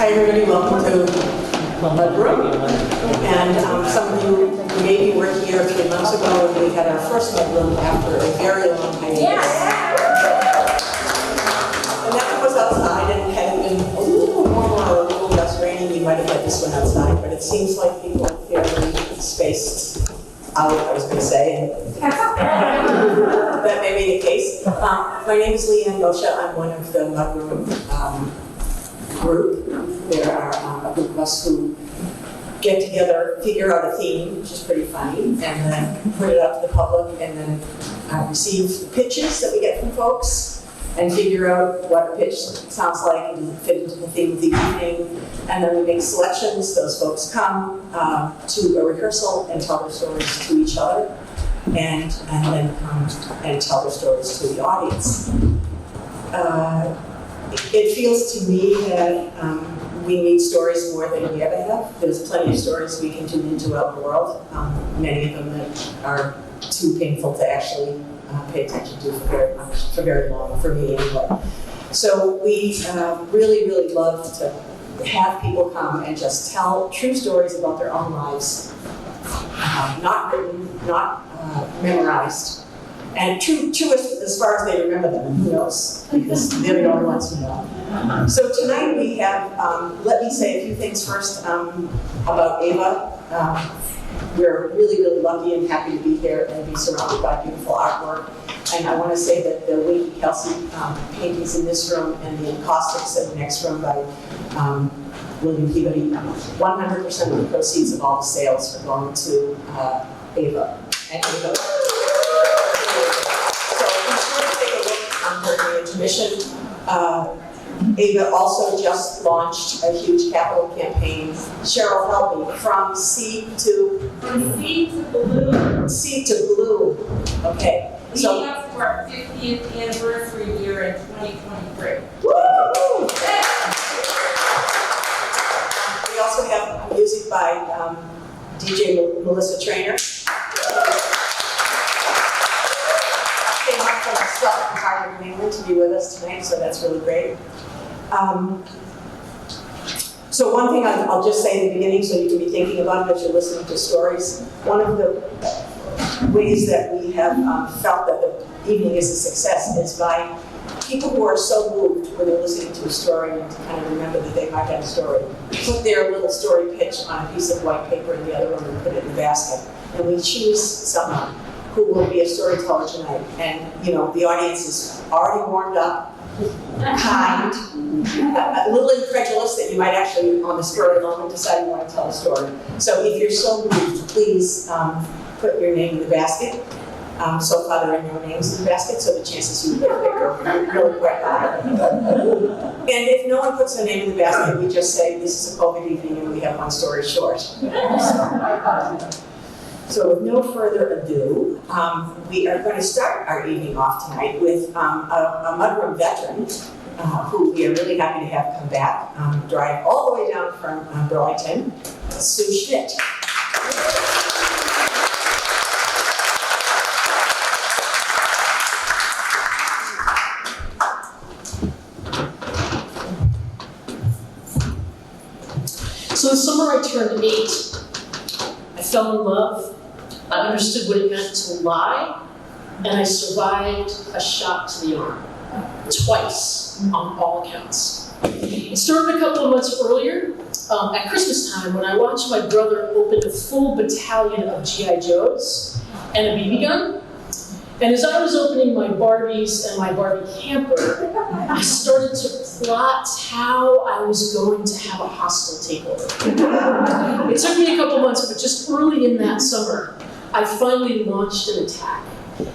Hi everybody, welcome to Mudroom. And some of you maybe were here 3 months ago when we had our first Mudroom after a very long hiatus. Yes. And that one was outside, and had it been a little warmer or a little less rainy, we might have had this one outside, but it seems like people are fairly spaced out, I was going to say, and that may be the case. My name is Leanne Gosha. I'm one of the Mudroom group. There are a group of us who get together, figure out a theme, which is pretty funny, and then put it up to the public, and then receive pitches that we get from folks, and figure out what a pitch sounds like, and does it fit into the theme of the evening, and then we make selections. Those folks come to a rehearsal and tell their stories to each other, and then come and tell their stories to the audience. It feels to me that we need stories more than we ever have. There's plenty of stories we can tune into out in the world, many of them that are too painful to actually pay attention to for very long, for me anyway. So we really, really love to have people come and just tell true stories about their own lives, not written, not memorized. And true as far as they remember them, and who knows, because they're the only ones who know. So tonight we have, let me say a few things first about Ava. We're really, really lucky and happy to be here and be surrounded by beautiful artwork. And I want to say that the Winky Kelsey paintings in this room and the acoustics in the next room by William Peabody, 100% of the proceeds of all the sales are going to Ava and Ava. During the intermission. Ava also just launched a huge capital campaign. Cheryl, help me. From seed to blue. Seed to blue. Okay. So we have for our 50th anniversary year in 2023. Woo! We also have music by DJ Melissa Trainer. From England to be with us tonight, so that's really great. So one thing I'll just say in the beginning, so you can be thinking about it as you're listening to stories. One of the ways that we have felt that the evening is a success is by people who are so moved when they're listening to a story and to kind of remember that they might have a story, put their little story pitch on a piece of white paper in the other room and put it in the basket. And we choose someone who will be a storyteller tonight. And, you know, the audience is already warmed up, kind, a little incredulous that you might actually, on the spur of the moment, decide you want to tell a story. So if you're so moved, please put your name in the basket. So far, there are no names in the basket, so the chances you get a pick are really quite high. And if no one puts their name in the basket, we just say, this is a COVID evening and we have one story short. So with no further ado, we are going to start our evening off tonight with a Mudroom veteran who we are really happy to have come back, drive all the way down from Burlington, SCHMIDT. So the summer I turned 8, I fell in love, I understood what it meant to lie, and I survived a shot to the arm. Twice, on all accounts. It started a couple of months earlier, at Christmas time, when I watched my brother open a full battalion of G.I. Joes and a BB gun. And as I was opening my Barbies and my Barbie camper, I started to plot how I was going to have a hostile takeover. It took me a couple months, but just early in that summer, I finally launched an attack.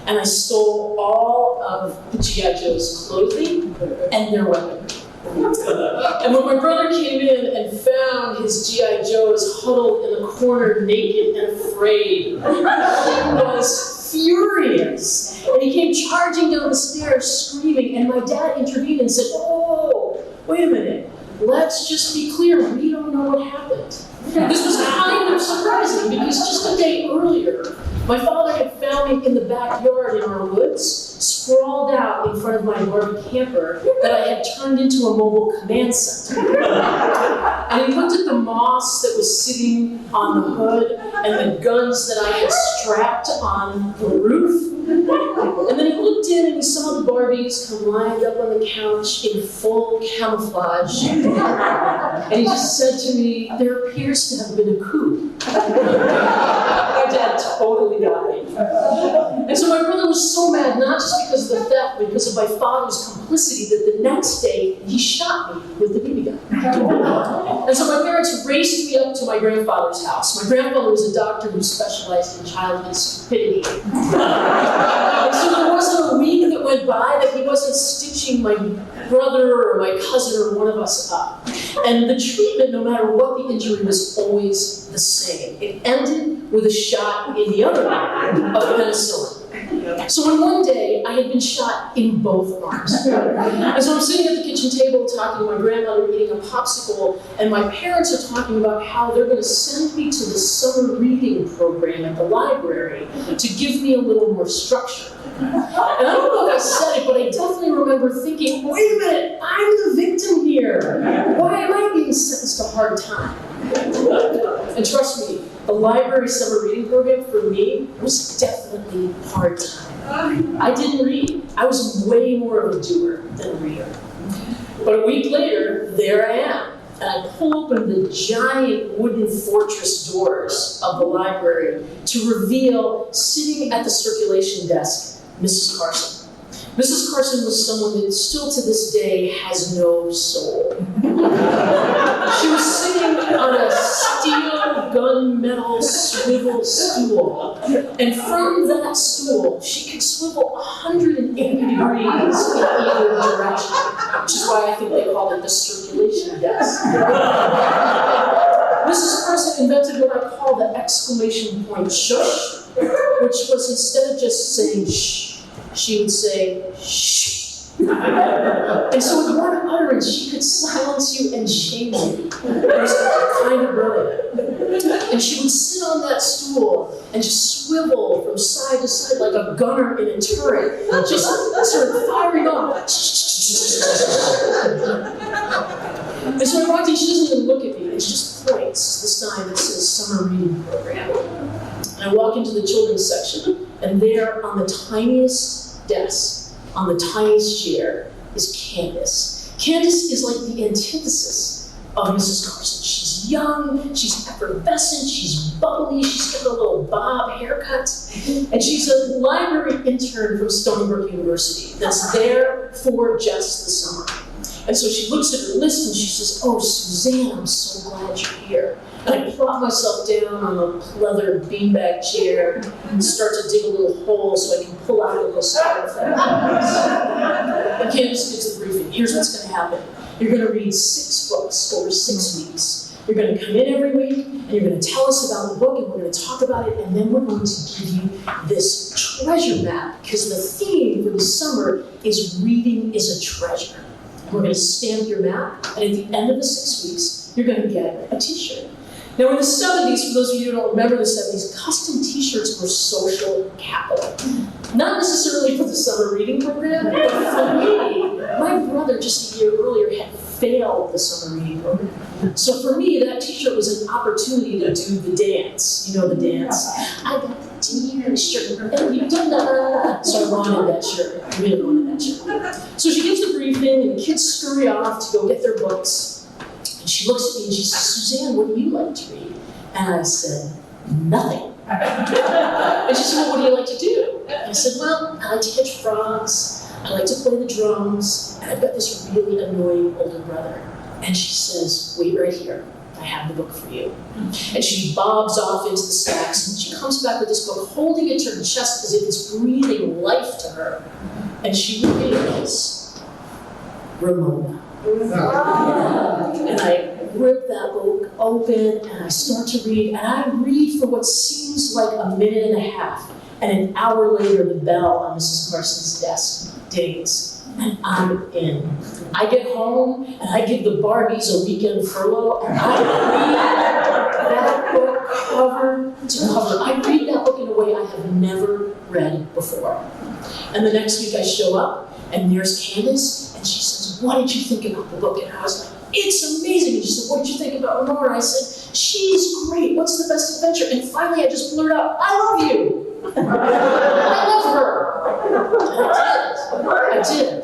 And I stole all of the G.I. Joe's clothing and their weaponry. And when my brother came in and found his G.I. Joes huddled in a corner naked and afraid, he was furious. And he came charging down the stairs screaming, and my dad intervened and said, "Oh, wait a minute, let's just be clear, we don't know what happened." This was kind of surprising because just a day earlier, my father had found me in the backyard in our woods, sprawled out in front of my Barbie camper that I had turned into a mobile command center. And he looked at the moss that was sitting on the hood and the guns that I had strapped on the roof. And then he looked in and he saw the Barbies come lined up on the couch in full camouflage. And he just said to me, there appears to have been a coup. My dad totally got me. And so my brother was so mad, not just because of the theft, but because of my father's complicity, that the next day he shot me with the BB gun. And so my parents raced me up to my grandfather's house. My grandfather was a doctor who specialized in childhood stupidity. And so there wasn't a week that went by that he wasn't stitching my brother or my cousin or one of us up. And the treatment, no matter what the injury, was always the same. It ended with a shot in the other arm of penicillin. So when one day I had been shot in both arms. And so I'm sitting at the kitchen table talking to my grandmother, eating a popsicle, and my parents are talking about how they're going to send me to the summer reading program at the library to give me a little more structure. And I don't know if I said it, but I definitely remember thinking, wait a minute, I'm the victim here. Why am I being sentenced to hard time? And trust me, the library summer reading program for me was definitely hard time. I didn't read. I was way more of a doer than a reader. But a week later, there I am. And I pull open the giant wooden fortress doors of the library to reveal, sitting at the circulation desk, Mrs. Carson. Mrs. Carson was someone that still to this day has no soul. She was sitting on a steel gunmetal swivel stool. And from that stool, she could swivel 180 degrees in either direction, which is why I think they called it the circulation desk. Mrs. Carson invented what I call the exclamation point shush, which was instead of just saying shh, she would say, shh. And so with one utterance, she could silence you and shame you. It was kind of brilliant. And she would sit on that stool and just swivel from side to side like a gunner in a turret, just sort of firing off. And so I walked in, she doesn't even look at me, and she just points the sign that says Summer Reading Program. And I walk into the children's section, and there on the tiniest desk, on the tiniest chair, is Candace. Candace is like the antithesis of Mrs. Carson. She's young, she's effervescent, she's bubbly, she's got a little bob haircut, and she's a library intern from Stony Brook University that's there for just the summer. And so she looks at her list and she says, oh, Suzanne, I'm so glad you're here. And I plop myself down on a leather beanbag chair and start to dig a little hole so I can pull out a little styrofoam. And Candace gives the briefing. Here's what's going to happen. You're going to read 6 books over 6 weeks. You're going to come in every week and you're going to tell us about the book and we're going to talk about it, and then we're going to give you this treasure map, because the theme for the summer is reading is a treasure. We're going to stamp your map, and at the end of the 6 weeks, you're going to get a t-shirt. Now in the 70s, for those of you who don't remember the 70s, custom t-shirts were social capital. Not necessarily for the summer reading program, but for me, my brother just a year earlier had failed the summer reading program. So for me, that t-shirt was an opportunity to do the dance. You know the dance? I got the t-shirt, and you da-da. So I wanted that shirt. I really wanted that shirt. So she gives the briefing, and the kids scurry off to go get their books. And she looks at me and she says, Suzanne, what do you like to read? And I said, nothing. And she said, well, what do you like to do? And I said, well, I like to catch frogs, I like to play the drums, and I've got this really annoying older brother. And she says, wait right here, I have the book for you. And she bobs off into the stacks, and she comes back with this book, holding it to her chest as if it's breathing life to her. And she reads Ramona. And I rip that book open and I start to read, and I read for what seems like a minute and a half, and an hour later the bell on Mrs. Carson's desk dings, and I'm in. I get home and I give the Barbies a weekend furlough, and I read that book cover to cover. I read that book in a way way I have never read before. And the next week I show up, and there's Candace, and she says, what did you think about the book? And I was like, it's amazing. And she said, what did you think about Ramona? I said, she's great. What's the best adventure? And finally I just blurted out, I love you. I love her. I did.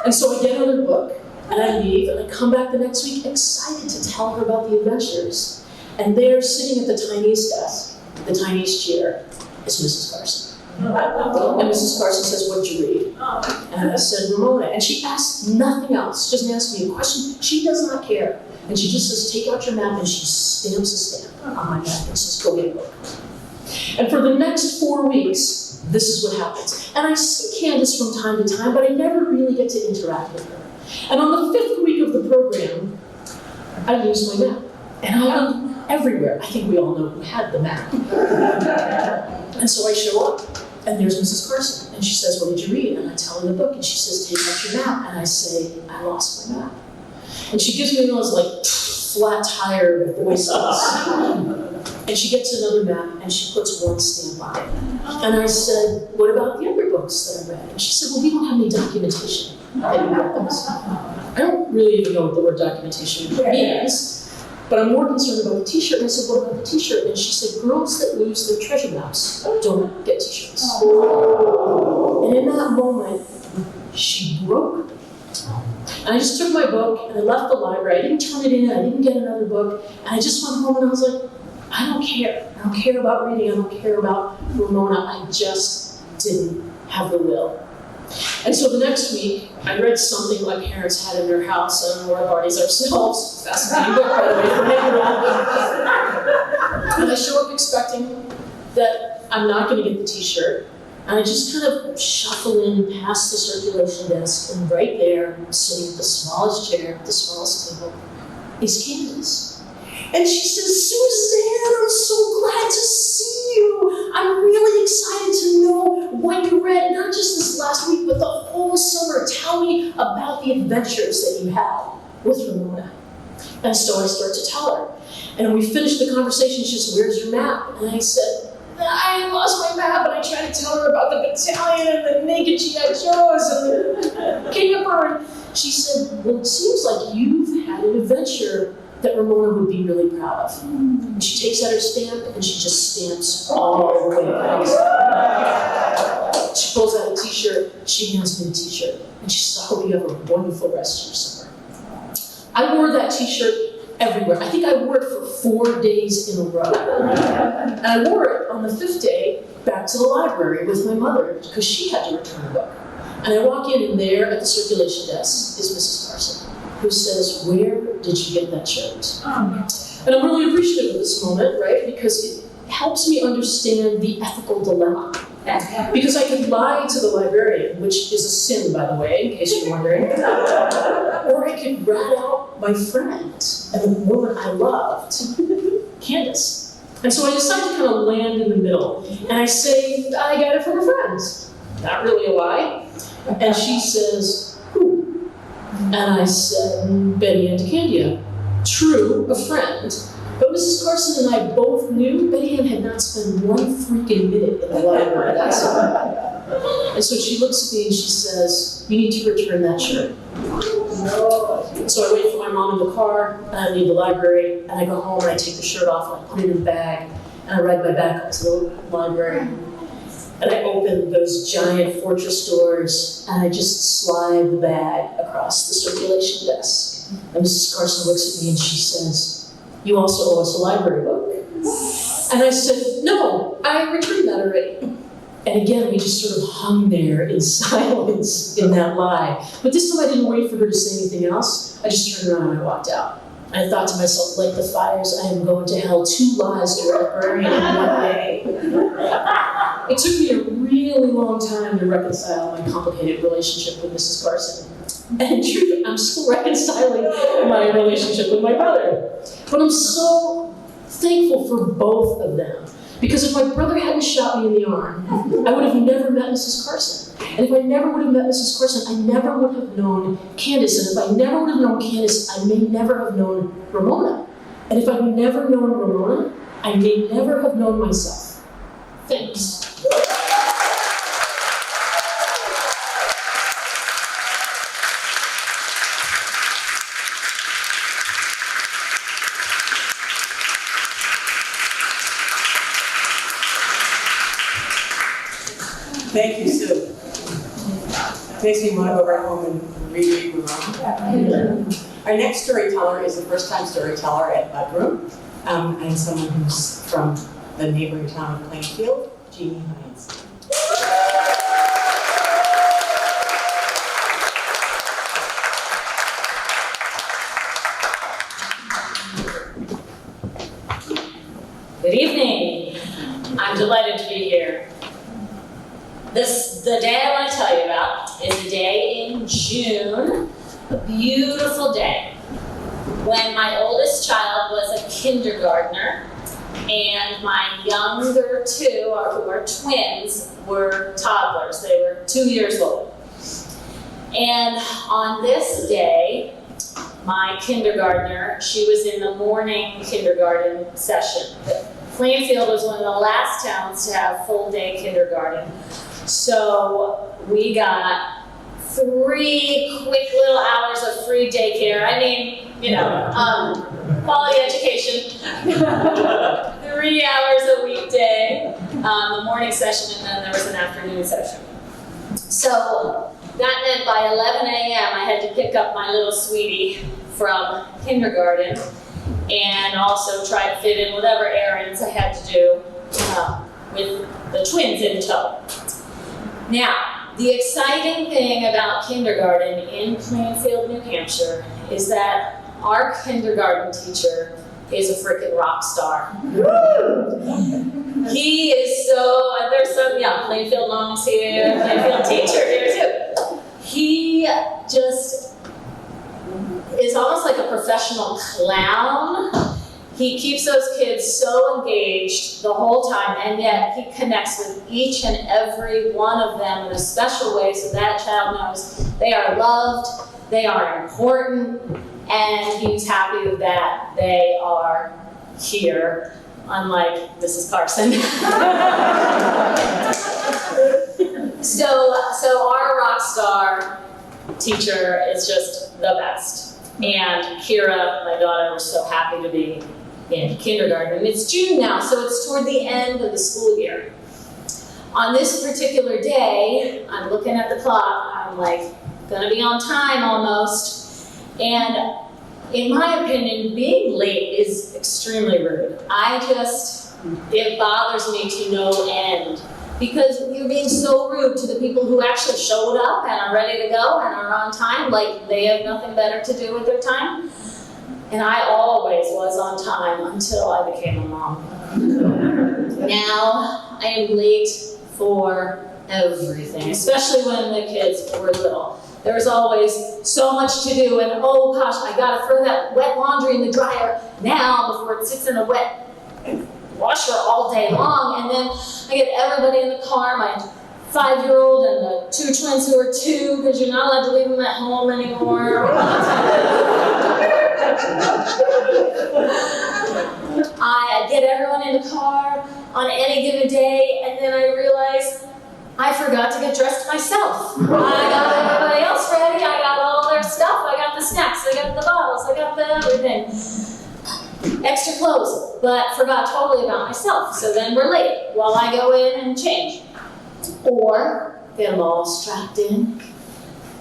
And so I get another book, and I leave, and I come back the next week excited to tell her about the adventures. And there, sitting at the tiniest desk, the tiniest chair, is Mrs. Carson. And Mrs. Carson says, what did you read? And I said, Ramona. And she asked nothing else. She doesn't ask me a question. She does not care. And she just says, take out your map, and she stamps a stamp on my map and says, go get a book. And for the next 4 weeks, this is what happens. And I see Candace from time to time, but I never really get to interact with her. And on the 5th week of the program, I lose my map. And I look everywhere. I think we all know who had the map. And so I show up, and there's Mrs. Carson. And she says, what did you read? And I tell her the book, and she says, take out your map. And I say, I lost my map. And she gives me those like flat tire voices. And she gets another map, and she puts one stamp on it. And I said, what about the other books that I read? And she said, well, we don't have any documentation that you read those. I don't really even know what the word documentation means. But I'm more concerned about the t-shirt. And I said, what about the t-shirt? And she said, girls that lose their treasure maps don't get t-shirts. And in that moment, she broke. And I just took my book, and I left the library. I didn't turn it in, I didn't get another book. And I just went home, and I was like, I don't care. I don't care about reading, I don't care about Ramona. I just didn't have the will. And so the next week, I read something my parents had in their house. I don't know, our parties ourselves. Fascinating book, by the way, for me. And I show up expecting that I'm not going to get the t-shirt. And I just kind of shuffle in past the circulation desk, and right there, sitting at the smallest chair, the smallest table, is Candace. And she says, Suzanne, I'm so glad to see you. I'm really excited to know what you read, not just this last week, but the whole summer. Tell me about the adventures that you had with Ramona. And so I start to tell her. And when we finished the conversation, she says, where's your map? And I said, I lost my map, and I tried to tell her about the battalion and the naked G.I. Joes and the camper. And she said, well, it seems like you've had an adventure that Ramona would be really proud of. And she takes out her stamp, and she just stamps all the way across. She pulls out a t-shirt, she hands me the t-shirt, and she says, I hope you have a wonderful rest of your summer. I wore that t-shirt everywhere. I think I wore it for 4 days in a row. And I wore it on the 5th day back to the library with my mother, because she had to return a book. And I walk in, and there at the circulation desk is Mrs. Carson, who says, where did you get that shirt? And I'm really appreciative of this moment, right? Because it helps me understand the ethical dilemma. Because I could lie to the librarian, which is a sin, by the way, in case you're wondering. Or I could rat out my friend and the woman I loved, Candace. And so I decided to kind of land in the middle. And I say, I got it from a friend. Not really a lie. And she says, who? And I said, Betty Ann DeCandia. True, a friend. But Mrs. Carson and I both knew Betty Ann had not spent one freaking minute in the library that summer. And so she looks at me and she says, you need to return that shirt. So I wait for my mom in the car, and I leave the library, and I go home and I take the shirt off and I put it in the bag, and I ride my back up to the library. And I open those giant fortress doors, and I just slide the bag across the circulation desk. And Mrs. Carson looks at me and she says, you also owe us a library book. And I said, no, I returned that already. And again, we just sort of hung there in silence in that lie. But this time I didn't wait for her to say anything else. I just turned around and I walked out. And I thought to myself, like the fires, I am going to hell. 2 lies to a librarian in 1 day. It took me a really long time to reconcile my complicated relationship with Mrs. Carson. And in truth, I'm still reconciling my relationship with my brother. But I'm so thankful for both of them. Because if my brother hadn't shot me in the arm, I would have never met Mrs. Carson. And if I never would have met Mrs. Carson, I never would have known Candace. And if I never would have known Candace, I may never have known Ramona. And if I'd never known Ramona, I may never have known myself. Thanks. Thank you, Sue. Makes me want to go right home and reread Mudroom. Our next storyteller is a first-time storyteller at Mudroom, and someone who's from the neighboring town of Plainfield, JEANNIE HINES. Good evening. I'm delighted to be here. The day I want to tell you about is a day in June, a beautiful day, when my oldest child was a kindergartner and my younger two, who are twins, were toddlers. They were 2 years old. And on this day, my kindergartner, she was in the morning kindergarten session. Plainfield was one of the last towns to have full-day kindergarten. So we got 3 quick little hours of free daycare. I mean, you know, quality education. 3 hours a weekday, the morning session, and then there was an afternoon session. So that meant by 11 a.m. I had to pick up my little sweetie from kindergarten and also try to fit in whatever errands I had to do with the twins in tow. Now, the exciting thing about kindergarten in Plainfield, New Hampshire is that our kindergarten teacher is a freaking rock star. He is so, there's some, yeah, Plainfield moms here, Plainfield teacher here too. He just is almost like a professional clown. He keeps those kids so engaged the whole time, and yet he connects with each and every one of them in a special way so that child knows they are loved, they are important, and he's happy that they are here, unlike Mrs. Carson. So our rock star teacher is just the best. And Kira, my daughter, was so happy to be in kindergarten. And it's June now, so it's toward the end of the school year. On this particular day, I'm looking at the clock, I'm like, gonna be on time almost. And in my opinion, being late is extremely rude. It bothers me to no end. Because you're being so rude to the people who actually showed up and are ready to go and are on time, like they have nothing better to do with their time. And I always was on time until I became a mom. Now I am late for everything, especially when the kids were little. There was always so much to do, and oh gosh, I gotta throw that wet laundry in the dryer now before it sits in a wet washer all day long. And then I get everybody in the car, my 5-year-old and the 2 twins who are 2, because you're not allowed to leave them at home anymore. I get everyone in the car on any given day, and then I realize I forgot to get dressed myself. I got everybody else ready, I got all their stuff, I got the snacks, I got the bottles, I got the everything. Extra clothes, but forgot totally about myself. So then we're late while I go in and change. Or get them all strapped in,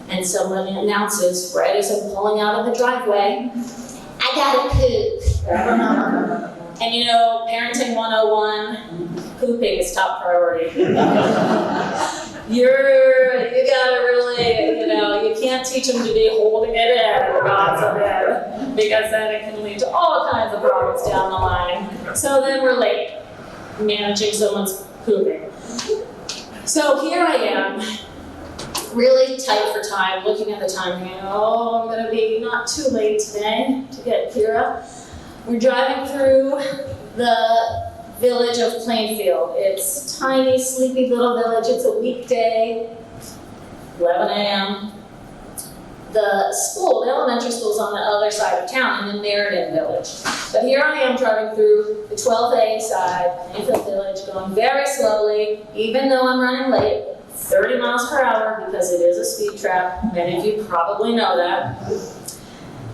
and someone announces right as I'm pulling out of the driveway, I gotta poop. And you know, parenting 101, pooping is top priority. You gotta really, you can't teach them to be holding it in, for God forbid, because then it can lead to all kinds of problems down the line. So then we're late, managing someone's pooping. So here I am, really tight for time, looking at the time, thinking, oh, I'm gonna be not too late today to get Kira. We're driving through the village of Plainfield. It's a tiny, sleepy little village. It's a weekday, 11 a.m. the school, the elementary school's on the other side of town in the Meriden Village. But here I am driving through the 12A side, Enfield Village, going very slowly, even though I'm running late, 30 miles per hour because it is a speed trap. Many of you probably know that.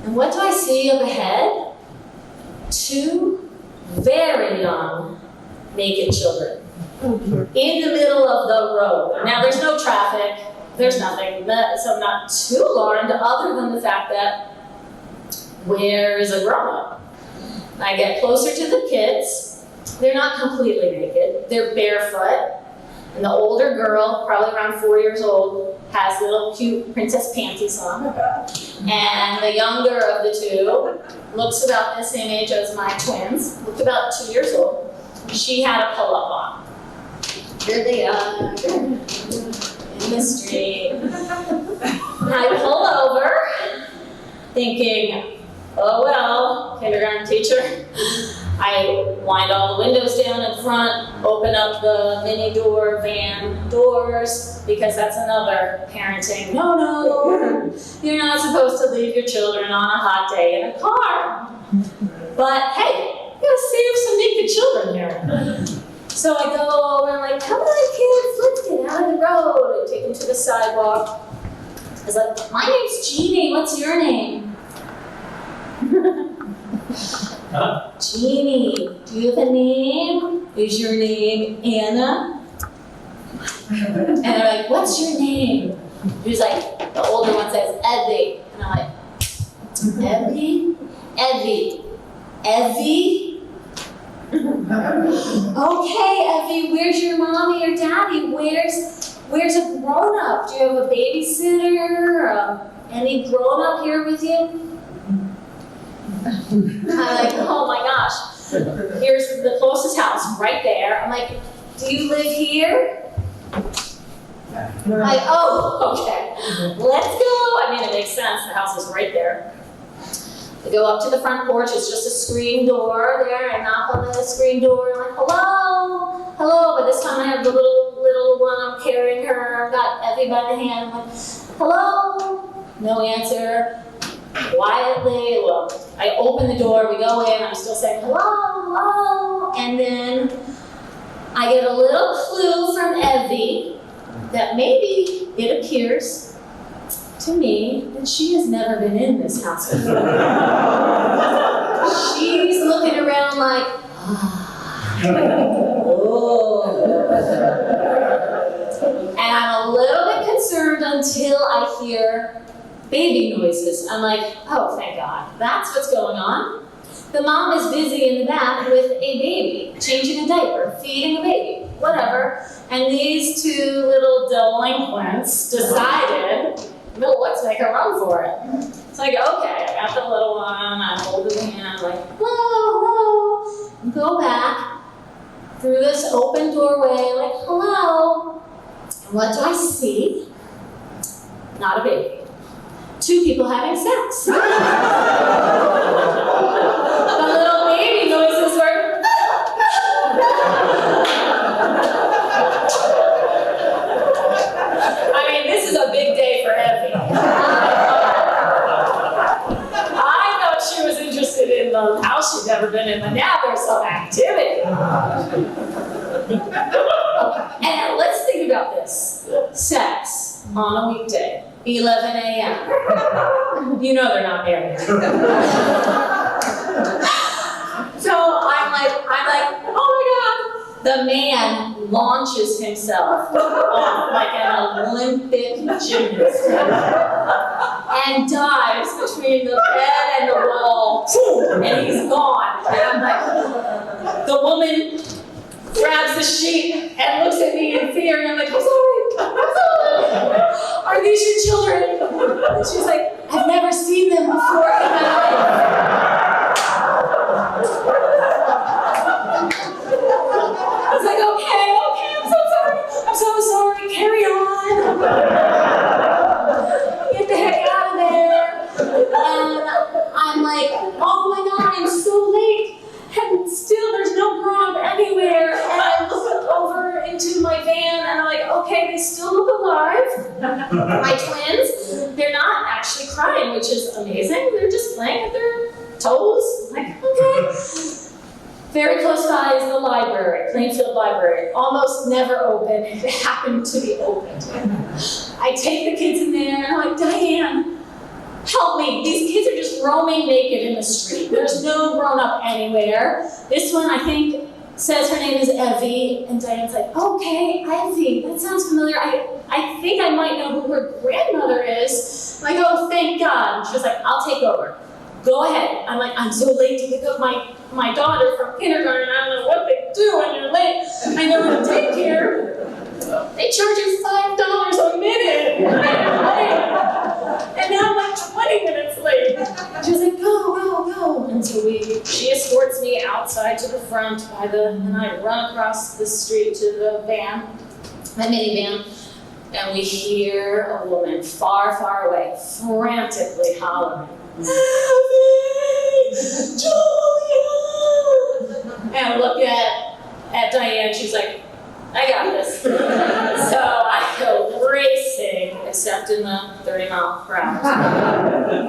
And what do I see up ahead? 2 very young naked children in the middle of the road. Now there's no traffic, there's nothing, so I'm not too alarmed other than the fact that where is a grown-up? I get closer to the kids, they're not completely naked, they're barefoot, and the older girl, probably around 4 years old, has little cute princess panties on. And the younger of the 2 looks about the same age as my twins, looked about 2 years old. She had a pull-up on. Here they are, in the street. I pull over, thinking, oh well, kindergarten teacher. I wind all the windows down in front, open up the mini door, van doors, because that's another parenting. No, you're not supposed to leave your children on a hot day in a car. But hey, you gotta save some naked children here. So I go over and I'm like, come on kids, let's get out of the road. I take them to the sidewalk. I was like, my name's Jeannie, what's your name? Jeannie, do you have a name? Is your name Anna? And they're like, what's your name? He's like, the older one says, Evie. And I'm like, Evie? Evie. Evie? Okay, Evie, where's your mommy or daddy? Where's a grown-up? Do you have a babysitter? Any grown-up here with you? I'm like, oh my gosh. Here's the closest house, right there. I'm like, do you live here? Like, oh, okay. Let's go. I mean, it makes sense. The house is right there. I go up to the front porch. It's just a screen door there. I knock on the screen door. I'm like, hello, hello. But this time I have the little one. I'm carrying her. I've got Evie by the hand. I'm like, hello. No answer. Quietly, well, I open the door, we go in, I'm still saying hello, hello, and then I get a little clue from Evie that maybe it appears to me that she has never been in this house before. She's looking around like, oh. And I'm a little bit concerned until I hear baby noises. I'm like, oh, thank God. That's what's going on. The mom is busy in the back with a baby, changing a diaper, feeding a baby, whatever. And these 2 little delinquents decided, well, let's make a run for it. It's like, okay, I got the little one, I'm holding the hand, I'm like, hello, hello. Go back through this open doorway, like, hello. And what do I see? Not a baby. 2 people having sex. The little baby noises were. I mean, this is a big day for Evie. I thought she was interested in the house she'd never been in, but now there's some activity. And let's think about this. Sex on a weekday. 11 a.m. You know they're not married. So I'm like, oh my God. The man launches himself off like an Olympic gymnast and dives between the bed and the wall, and he's gone. And I'm like, the woman grabs the sheet and looks at me in fear, and I'm like, I'm sorry. Are these your children? And she's like, I've never seen them before in my life. I was like, okay, I'm so sorry, carry on. Get the heck out of there. And I'm like, oh my God, I'm so late. And still there's no grown-up anywhere. And I look over into my van and I'm like, okay, they still look alive. My twins, they're not actually crying, which is amazing. They're just playing with their toes. I'm like, okay. Very close by is the library, Plainfield Library. Almost never open. It happened to be open. I take the kids in there, and I'm like, Diane, help me. These kids are just roaming naked in the street. There's no grown-up anywhere. This one, I think, says her name is Evie, and Diane's like, okay, Evie, that sounds familiar. I think I might know who her grandmother is. I'm like, oh, thank God. And she was like, I'll take over. Go ahead. I'm like, I'm so late to pick up my daughter from kindergarten. I don't know what they do when you're late. I know in daycare, they charge you $5 a minute. And now I'm like 20 minutes late. She was like, go. And so she escorts me outside to the front and I run across the street to the van, my minivan, and we hear a woman far, far away, frantically hollering, Julia! And look at Diane, she's like, I got this. So I go racing, except in the 30-mile-per-hour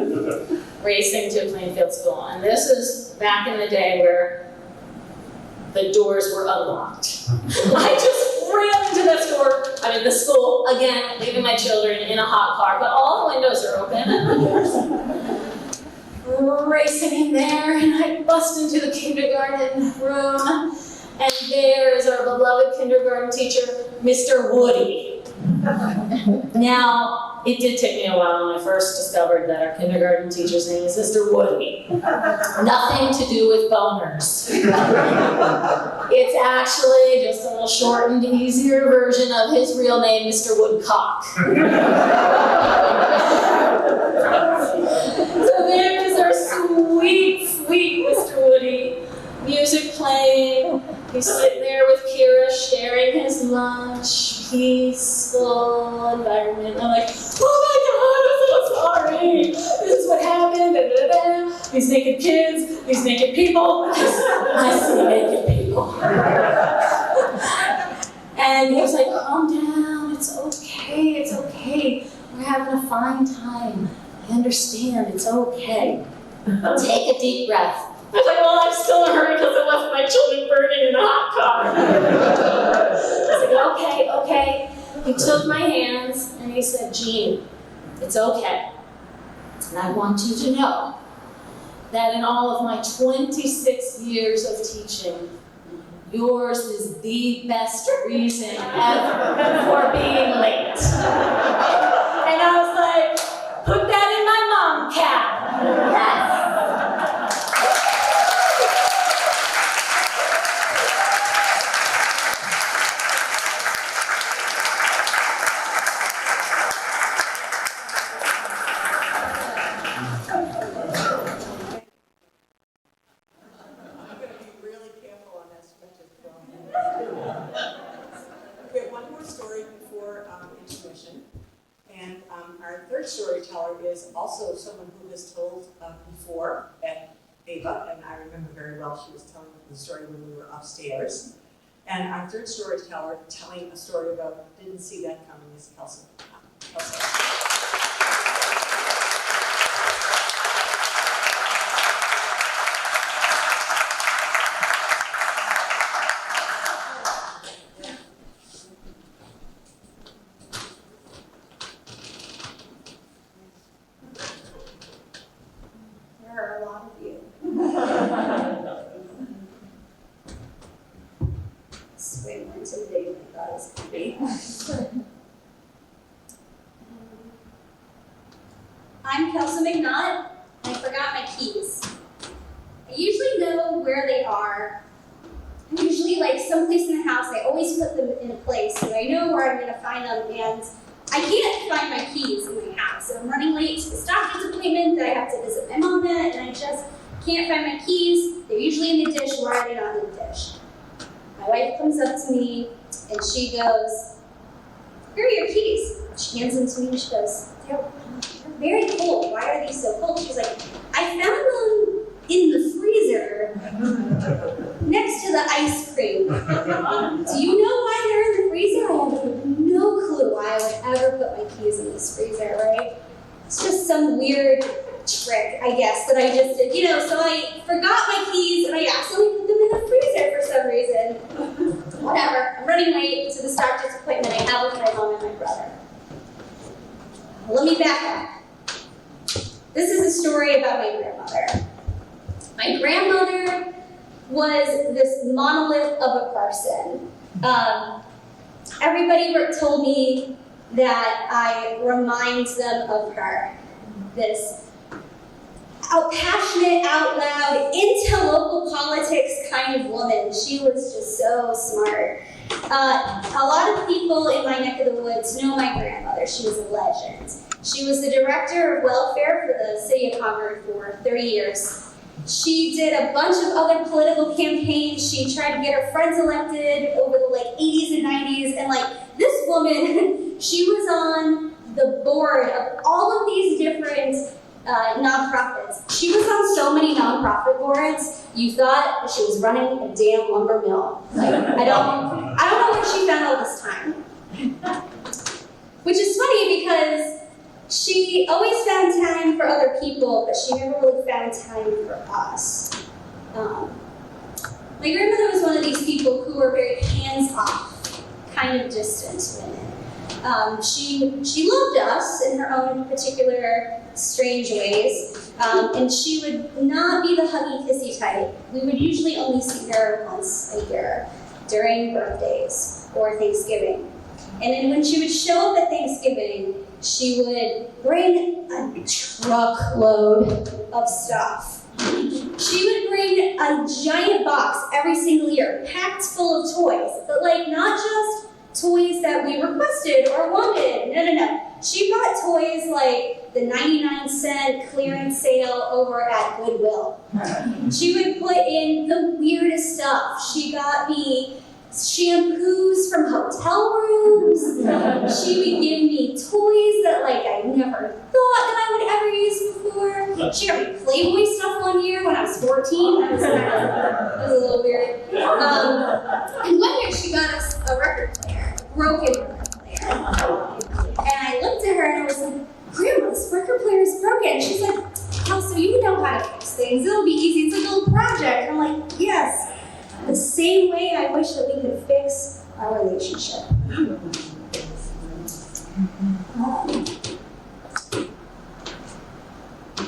zone, racing to Plainfield School. And this is back in the day where the doors were unlocked. I just ran into the school, again, leaving my children in a hot car, but all the windows are open and the doors. Racing in there, and I bust into the kindergarten room, and there is our beloved kindergarten teacher, Mr. Woody. Now, it did take me a while when I first discovered that our kindergarten teacher's name is Mr. Woody. Nothing to do with boners. It's actually just a little shortened, easier version of his real name, Mr. Woodcock. So there is our sweet, sweet Mr. Woody. Music playing. He's sitting there with Kira sharing his lunch. Peaceful environment. I'm like, oh my God, I'm so sorry. This is what happened. Da, da, da. These naked kids, these naked people. I see naked people. And he was like, calm down. It's okay. It's okay. We're having a fine time. I understand. It's okay. Take a deep breath. I was like, well, I'm still in a hurry because I left my children burning in a hot car. I was like, okay. He took my hands and he said, Jean, it's okay. And I want you to know that in all of my 26 years of teaching, yours is the best reason ever for being late. And I was like, put that in my mom cap. Yes. Our third storyteller is also someone who has told before at Ava, and I remember very well she was telling the story when we were upstairs. And our third storyteller telling a story about Didn't See That Coming is KELSO. I'm KELSO. I forgot my keys. I usually know where they are. I'm usually like someplace in the house. I always put them in a place so I know where I'm going to find them, and I can't find my keys in my house. So I'm running late to this doctor's appointment that I have to visit my mom at, and I just can't find my keys. They're usually in the dish. Why are they not in the dish? My wife comes up to me and she goes, "Here are your keys." She hands them to me and she goes, "They're very cold. Why are these so cold?" She's like, "I found them in the freezer next to the ice cream. Do you know why they're in the freezer?" I have no clue why I would ever put my keys in this freezer, right? It's just some weird trick, I guess, that I just did. You know, so I forgot my keys and I accidentally put them in the freezer for some reason. Whatever. I'm running late to this doctor's appointment I have with my mom and my brother. Let me back up. This is a story about my grandmother. My grandmother was this monolith of a person. Everybody told me that I remind them of her. This passionate, out loud, into local politics kind of woman. She was just so smart. A lot of people in my neck of the woods know my grandmother. She was a legend. She was the director of welfare for the city of Concord for 30 years. She did a bunch of other political campaigns. She tried to get her friends elected over the 80s and 90s. And this woman, she was on the board of all of these different nonprofits. She was on so many nonprofit boards, you thought she was running a damn lumber mill. I don't know where she found all this time. Which is funny because she always found time for other people, but she never really found time for us. My grandmother was one of these people who were very hands-off, kind of distant women. She loved us in her own particular strange ways, and she would not be the huggy kissy type. We would usually only see her once a year during birthdays or Thanksgiving. And then when she would show up at Thanksgiving, she would bring a truckload of stuff. She would bring a giant box every single year, packed full of toys, but not just toys that we requested or wanted. No. She bought toys like the 99-cent clearance sale over at Goodwill. She would put in the weirdest stuff. She got me shampoos from hotel rooms. She would give me toys that I never thought that I would ever use before. She got me Playboy stuff one year when I was 14. That was a little weird. And one year she got us a record player, a broken record player. And I looked at her and I was like, Grandma, this record player is broken. She's like, Kelso, you know how to fix things. It'll be easy. It's a little project. And I'm like, yes. The same way I wish that we could fix our relationship.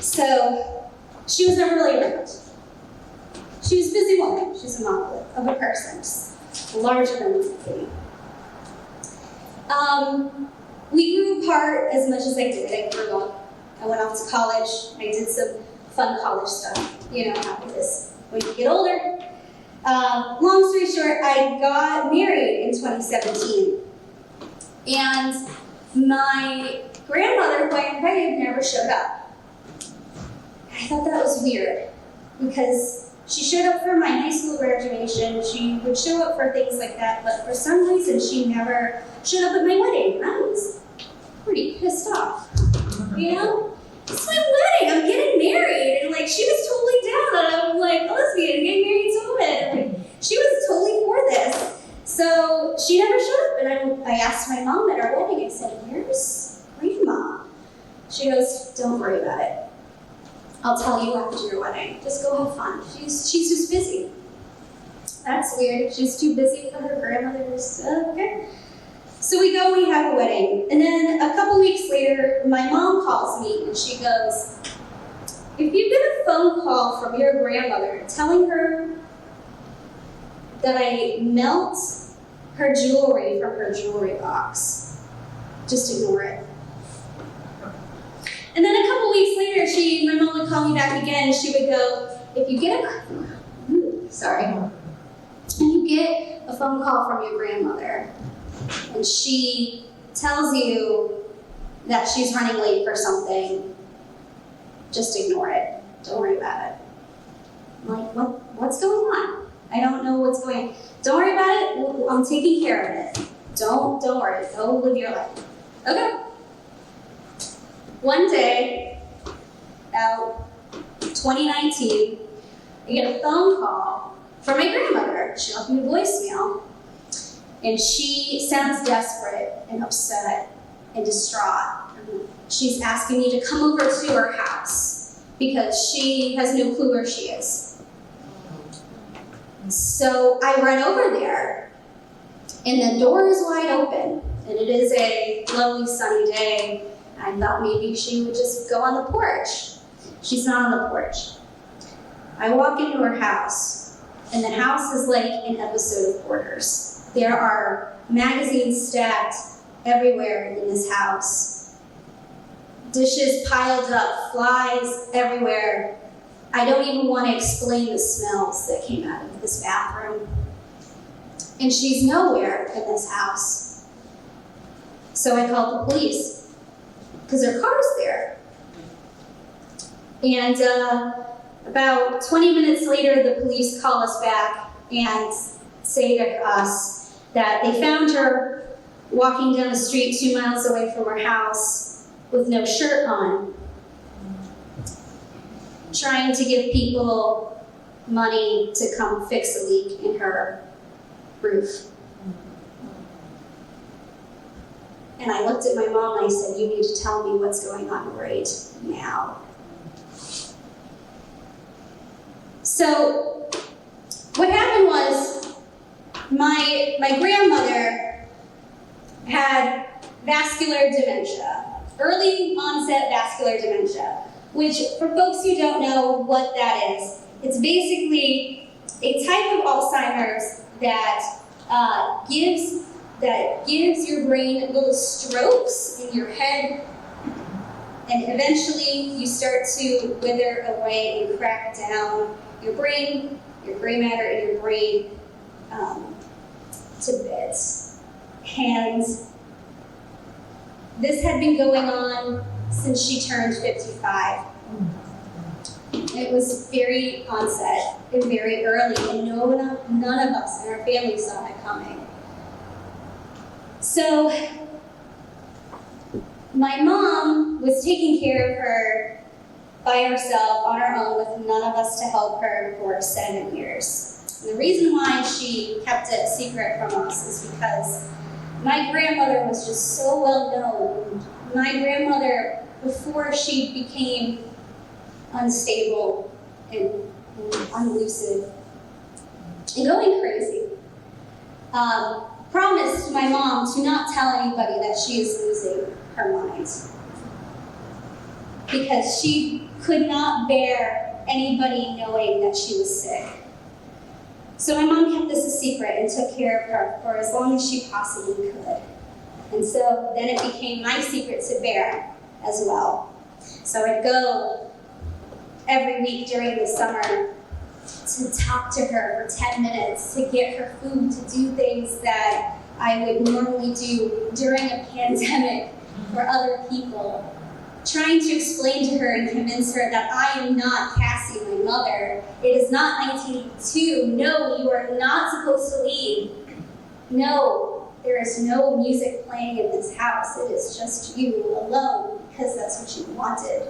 So, she was never really around. She was a busy woman. She's a monolith of a person, just larger than life. We grew apart as much as I did. I grew up. I went off to college. I did some fun college stuff. You know how it is when you get older. Long story short, I got married in 2017. And my grandmother, who I invited, never showed up. I thought that was weird because she showed up for my high school graduation. She would show up for things like that, but for some reason she never showed up at my wedding. And I was pretty pissed off. You know? It's my wedding, I'm getting married. And she was totally down. And I'm like, a lesbian, getting married to a woman. She was totally for this. So she never showed up. And I asked my mom at our wedding, I said, where's Grandma? She goes, don't worry about it. I'll tell you after your wedding. Just go have fun. She's just busy. That's weird. She's too busy for her grandmother's. Okay. So we go, we have a wedding. And then a couple weeks later, my mom calls me and she goes, if you get a phone call from your grandmother telling her that I melt her jewelry from her jewelry box, just ignore it. And then a couple weeks later, my mom would call me back again and she would go, if you get a phone call from your grandmother, and she tells you that she's running late for something, just ignore it. Don't worry about it. I'm like, what's going on? I don't know what's going on. Don't worry about it. I'm taking care of it. Don't worry. Go live your life. Okay. One day, about 2019, I get a phone call from my grandmother. She left me a voicemail. And she sounds desperate and upset. and distraught. She's asking me to come over to her house because she has no clue where she is. So I run over there, and the door is wide open, and it is a lovely sunny day. I thought maybe she would just go on the porch. She's not on the porch. I walk into her house, and the house is like an episode of Hoarders. There are magazines stacked everywhere in this house. Dishes piled up, flies everywhere. I don't even want to explain the smells that came out of this bathroom. And she's nowhere in this house. So I called the police, because her car's there. And about 20 minutes later, the police call us back and say to us that they found her walking down the street 2 miles away from her house with no shirt on, trying to give people money to come fix a leak in her roof. And I looked at my mom and I said, "You need to tell me what's going on right now." So what happened was my grandmother had vascular dementia, early onset vascular dementia, which for folks who don't know what that is, it's basically a type of Alzheimer's that gives your brain little strokes in your head, and eventually you start to wither away and crack down your brain, your gray matter in your brain to bits. And this had been going on since she turned 55. It was very onset and very early, and none of us in our family saw it coming. So my mom was taking care of her by herself on her own with none of us to help her for 7 years. And the reason why she kept it secret from us is because my grandmother was just so well known. My grandmother, before she became unstable and unlucid and going crazy, promised my mom to not tell anybody that she is losing her mind, because she could not bear anybody knowing that she was sick. So my mom kept this a secret and took care of her for as long as she possibly could. And so then it became my secret to bear as well. So I'd go every week during the summer to talk to her for 10 minutes, to get her food, to do things that I would normally do during a pandemic for other people, trying to explain to her and convince her that I am not Cassie, my mother. It is not 1982. No, you are not supposed to leave. No, there is no music playing in this house. It is just you alone, because that's what you wanted.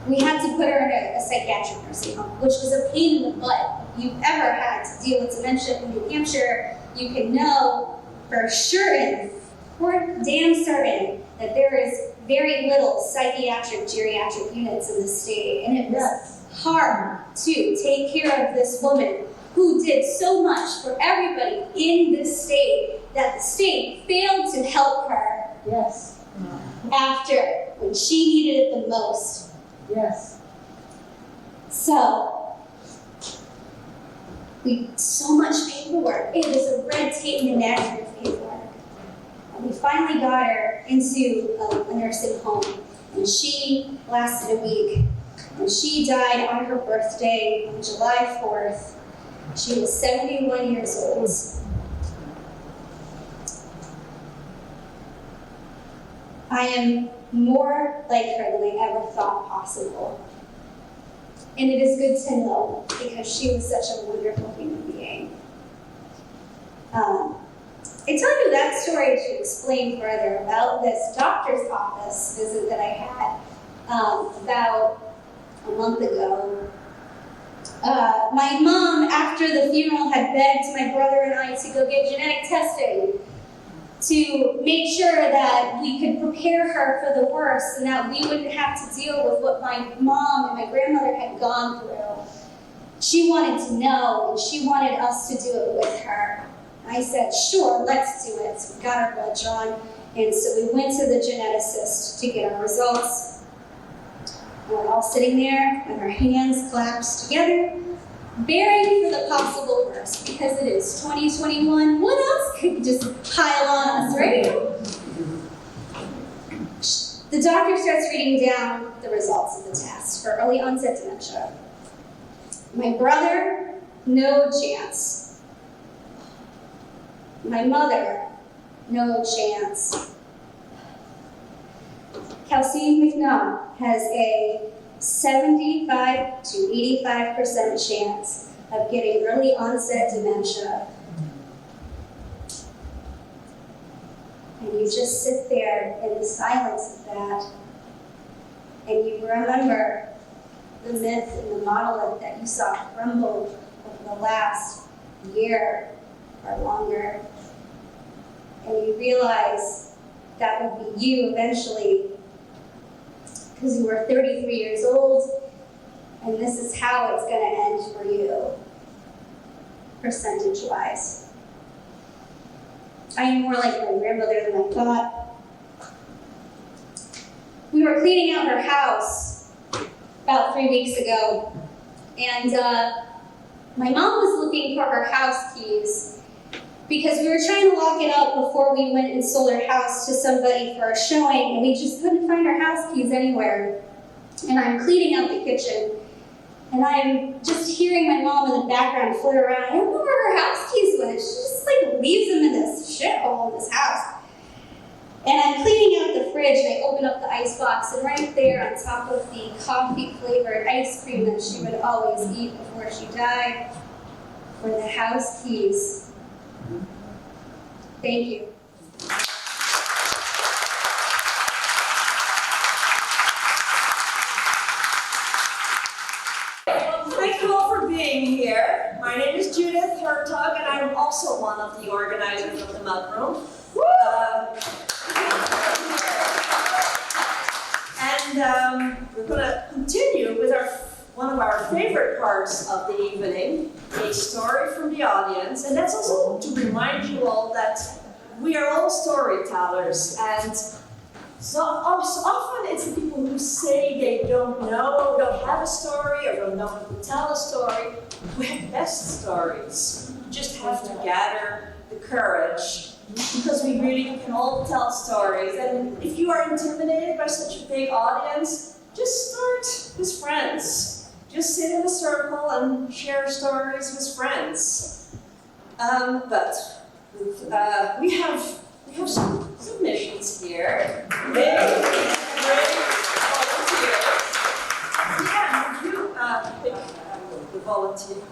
We had to put her in a psychiatric nursing home, which was a pain in the butt. If you've ever had to deal with dementia in New Hampshire, you can know for sure and for damn certain that there is very little psychiatric geriatric units in the state, and it was hard to take care of this woman who did so much for everybody in this state that the state failed to help her. Yes. After, when she needed it the most. Yes. So so much paperwork. It was a red tape menagerie of paperwork. And we finally got her into a nursing home, and she lasted a week. And she died on her birthday on July 4th. She was 71 years old. I am more like her than I ever thought possible. And it is good to know, because she was such a wonderful human being. I tell you that story to explain further about this doctor's office visit that I had about a month ago. My mom, after the funeral, had begged my brother and I to go get genetic testing to make sure that we could prepare her for the worst and that we wouldn't have to deal with what my mom and my grandmother had gone through. She wanted to know, and she wanted us to do it with her. I said, sure, let's do it. So we got our blood drawn, and so we went to the geneticist to get our results. And we're all sitting there with our hands clasped together, bearing for the possible worst, because it is 2021. What else could just pile on us, right? The doctor starts reading down the results of the test for early onset dementia. My brother, no chance. My mother, no chance. KELSO has a 75 to 85% chance of getting early onset dementia. And you just sit there in the silence of that, and you remember the myth and the monolith that you saw crumble over the last year or longer. And you realize that would be you eventually, because you were 33 years old, and this is how it's going to end for you, percentage-wise. I am more like my grandmother than I thought. We were cleaning out her house about 3 weeks ago, and my mom was looking for her house keys because we were trying to lock it up before we went and sold our house to somebody for a showing, and we just couldn't find our house keys anywhere. And I'm cleaning out the kitchen, and I'm just hearing my mom in the background flitter around. I don't know where her house keys went. She just like leaves them in this shithole in this house. And I'm cleaning out the fridge, and I open up the ice box, and right there on top of the coffee-flavored ice cream that she would always eat before she died were the house keys. Thank you. Thank you all for being here. My name is Judith Hertog, and I'm also one of the organizers of the Mudroom. We're going to continue with one of our favorite parts of the evening, a story from the audience. And that's also to remind you all that we are all storytellers. And so often it's the people who say they don't know, don't have a story, or don't know how to tell a story, who have the best stories. You just have to gather the courage, because we really can all tell stories. And if you are intimidated by such a big audience, just start with friends. Just sit in a circle and share stories with friends. We have some submissions here. Great volunteers. Yeah, would you pick the volunteer?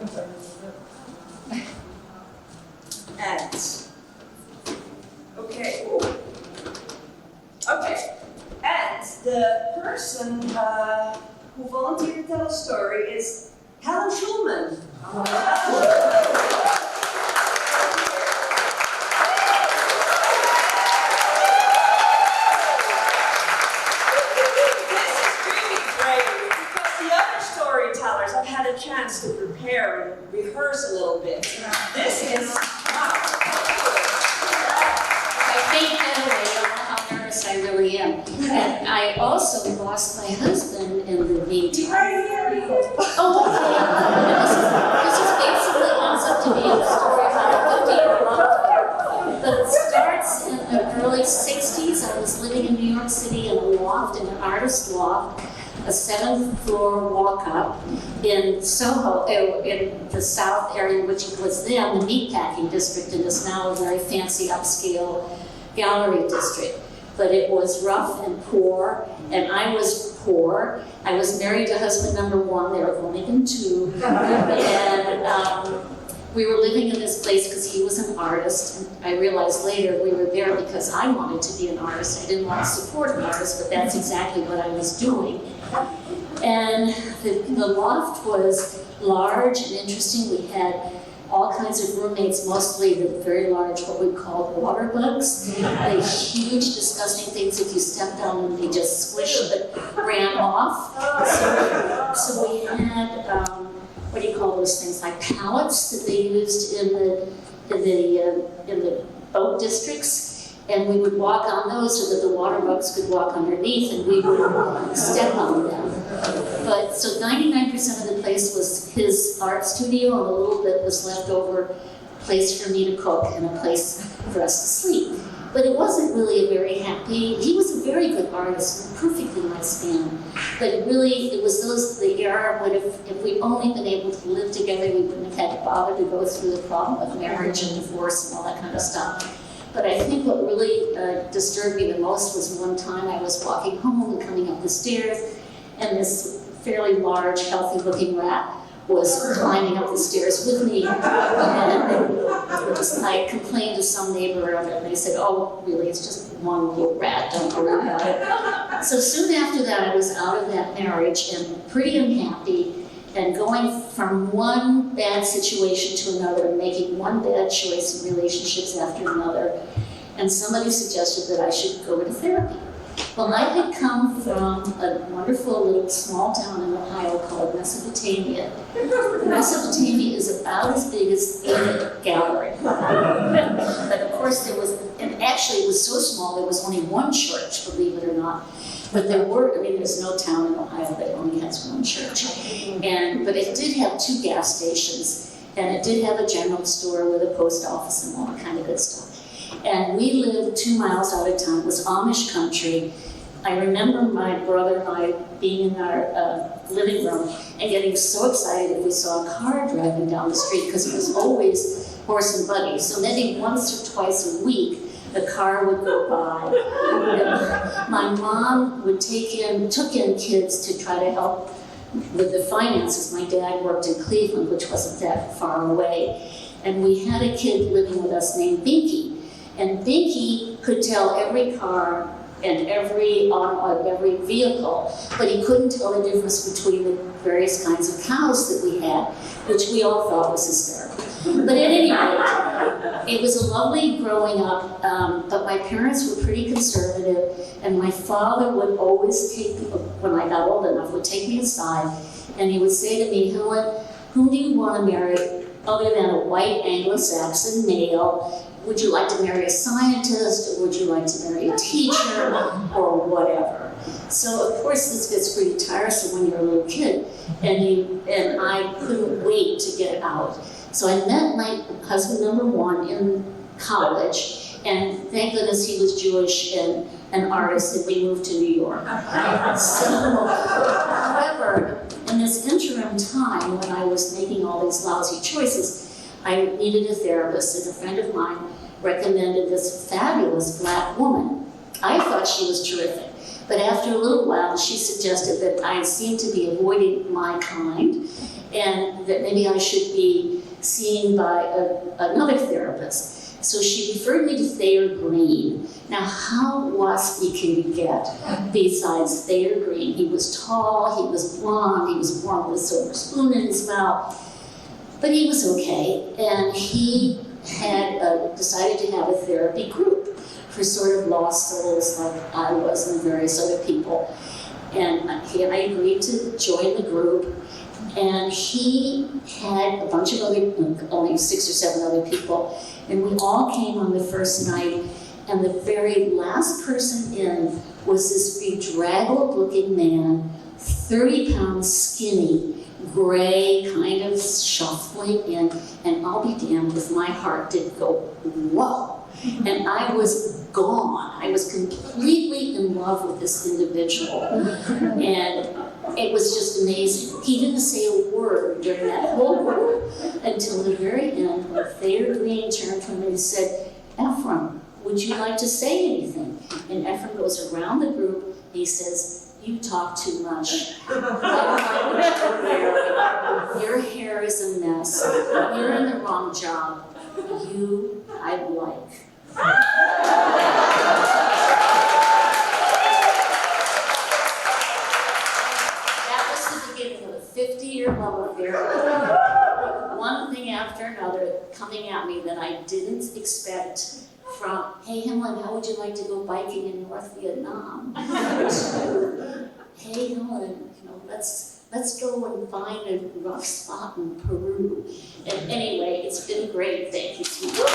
Okay. And the person who volunteered to tell a story is Helen Schulman. I've had a chance to prepare and rehearse a little bit. This is wow. I fake that away, I don't know how nervous I really am. And I also lost my husband in the meantime. Oh, okay. This is basically ends up to be a story about a 50-year-old. But it starts in the early 60s. I was living in New York City in a loft, in an artist loft, a 7th floor walk-up in Soho, in the South area, which was then the meatpacking district and is now a very fancy upscale gallery district. But it was rough and poor, and I was poor. I was married to husband number 1, there have only been 2. And we were living in this place because he was an artist, and I realized later we were there because I wanted to be an artist. I didn't want to support an artist, but that's exactly what I was doing. And the loft was large and interesting. We had all kinds of roommates, mostly the very large, what we called water bugs. The huge, disgusting things, if you stepped on them, they just squished but ran off. So we had, what do you call those things, like pallets that they used in the boat districts. And we would walk on those so that the water bugs could walk underneath, and we would step on them. But so 99% of the place was his art studio, and a little bit was left over, place for me to cook and a place for us to sleep. But it wasn't really a very happy, he was a very good artist, perfectly nice man. But really, it was the era when if we'd only been able to live together, we wouldn't have had to bother to go through the problem of marriage and divorce and all that kind of stuff. But I think what really disturbed me the most was one time I was walking home and coming up the stairs, and this fairly large, healthy-looking rat was climbing up the stairs with me. And I complained to some neighbor of it, and they said, "Oh, really, it's just one little rat, don't worry about it." So soon after that, I was out of that marriage and pretty unhappy, and going from one bad situation to another, and making one bad choice in relationships after another. And somebody suggested that I should go to therapy. Well, I had come from a wonderful little small town in Ohio called Mesopotamia. Mesopotamia is about as big as the gallery. But of course there was, and actually it was so small there was only one church, believe it or not. But there were, I mean, there's no town in Ohio that only has one church. But it did have 2 gas stations, and it did have a general store with a post office and all that kind of good stuff. And we lived 2 miles out of town. It was Amish country. I remember my brother and I being in our living room and getting so excited if we saw a car driving down the street, because it was always horse and buggy. So maybe once or twice a week, the car would go by. And my mom would took in kids to try to help with the finances. My dad worked in Cleveland, which wasn't that far away. And we had a kid living with us named Binky. And Binky could tell every car and every vehicle, but he couldn't tell the difference between the various kinds of cows that we had, which we all thought was hysterical. But at any rate, it was a lovely growing up, but my parents were pretty conservative, and my father would always take me, when I got old enough, would take me aside, and he would say to me, "Helen, whom do you want to marry other than a white Anglo-Saxon male? Would you like to marry a scientist, or would you like to marry a teacher, or whatever?" So of course this gets pretty tiresome when you're a little kid, and I couldn't wait to get out. So I met my husband number 1 in college, and thank goodness he was Jewish and an artist, and we moved to New York. So, however, in this interim time when I was making all these lousy choices, I needed a therapist, and a friend of mine recommended this fabulous black woman. I thought she was terrific, but after a little while, she suggested that I seemed to be avoiding my kind, and that maybe I should be seen by another therapist. So she referred me to Thayer Green. Now, how waspy can you get besides Thayer Green? He was tall, he was blonde, he was born with a silver spoon in his mouth. But he was okay, and he had decided to have a therapy group for sort of lost souls like I was and various other people. And I agreed to join the group, and he had a bunch of other, only 6 or 7 other people, and we all came on the first night, and the very last person in was this bedraggled looking man, 30 pounds skinny, gray, kind of shuffling in, and I'll be damned if my heart didn't go, whoa. And I was gone. I was completely in love with this individual. And it was just amazing. He didn't say a word during that whole group until the very end, when Thayer Green turned to him and said, "Ephraim, would you like to say anything?" And Ephraim goes around the group, and he says, "You talk too much. Your hair is a mess. You're in the wrong job. You, I like." That was there. One thing after another coming at me that I didn't expect, from, hey Helen, how would you like to go biking in North Vietnam? To, hey Helen, let's go and find a rough spot in Peru. And anyway, it's been great. Thank you so much.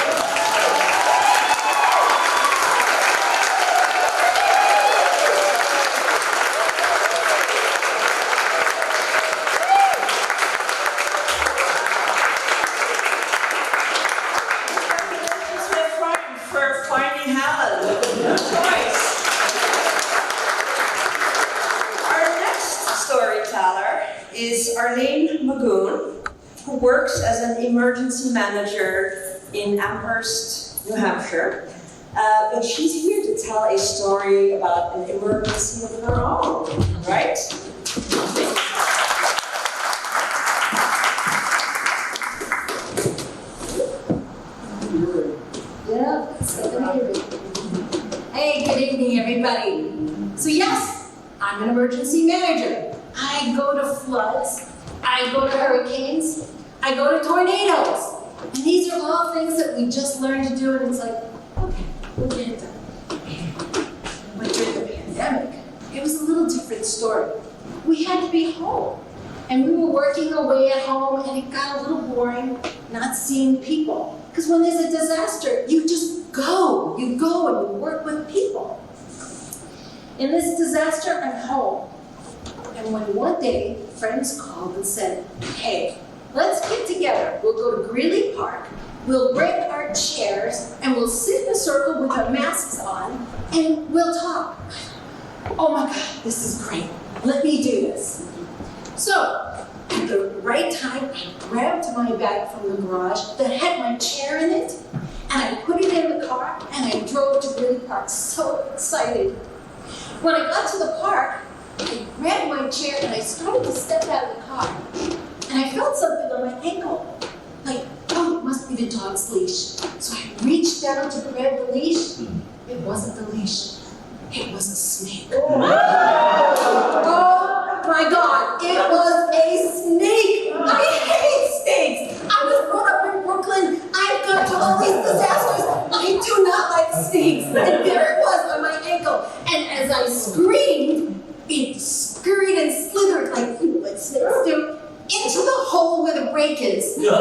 Is Arlene MAGOON, who works as an emergency manager in Amherst, New Hampshire. But she's here to tell a story about an emergency of her own, right? Hey, good evening, everybody. So yes, I'm an emergency manager. I go to floods, I go to hurricanes, I go to tornadoes. And these are all things that we just learned to do, and it's like, okay, we'll get it done. But during the pandemic, it was a little different story. We had to be home, and we were working away at home, and it got a little boring not seeing people. Because when there's a disaster, you just go. You go and you work with people. In this disaster, I'm home. And when one day, friends called and said, hey, let's get together. We'll go to Greeley Park, we'll bring our chairs, and we'll sit in a circle with our masks on, and we'll talk. Oh my God, this is great. Let me do this. So, at the right time, I grabbed my bag from the garage that had my chair in it, and I put it in the car, and I drove to Greeley Park, so excited. When I got to the park, I grabbed my chair and I started to step out of the car. And I felt something on my ankle. Like, oh, it must be the dog's leash. So I reached down to grab the leash. It wasn't the leash. It was a snake. Oh my God, it was a snake. I hate snakes. I was brought up in Brooklyn. I've gone to all these disasters. I do not like snakes. And there it was on my ankle. And as I screamed, it scurried and slithered like what snakes do into the hole where the brake is. Where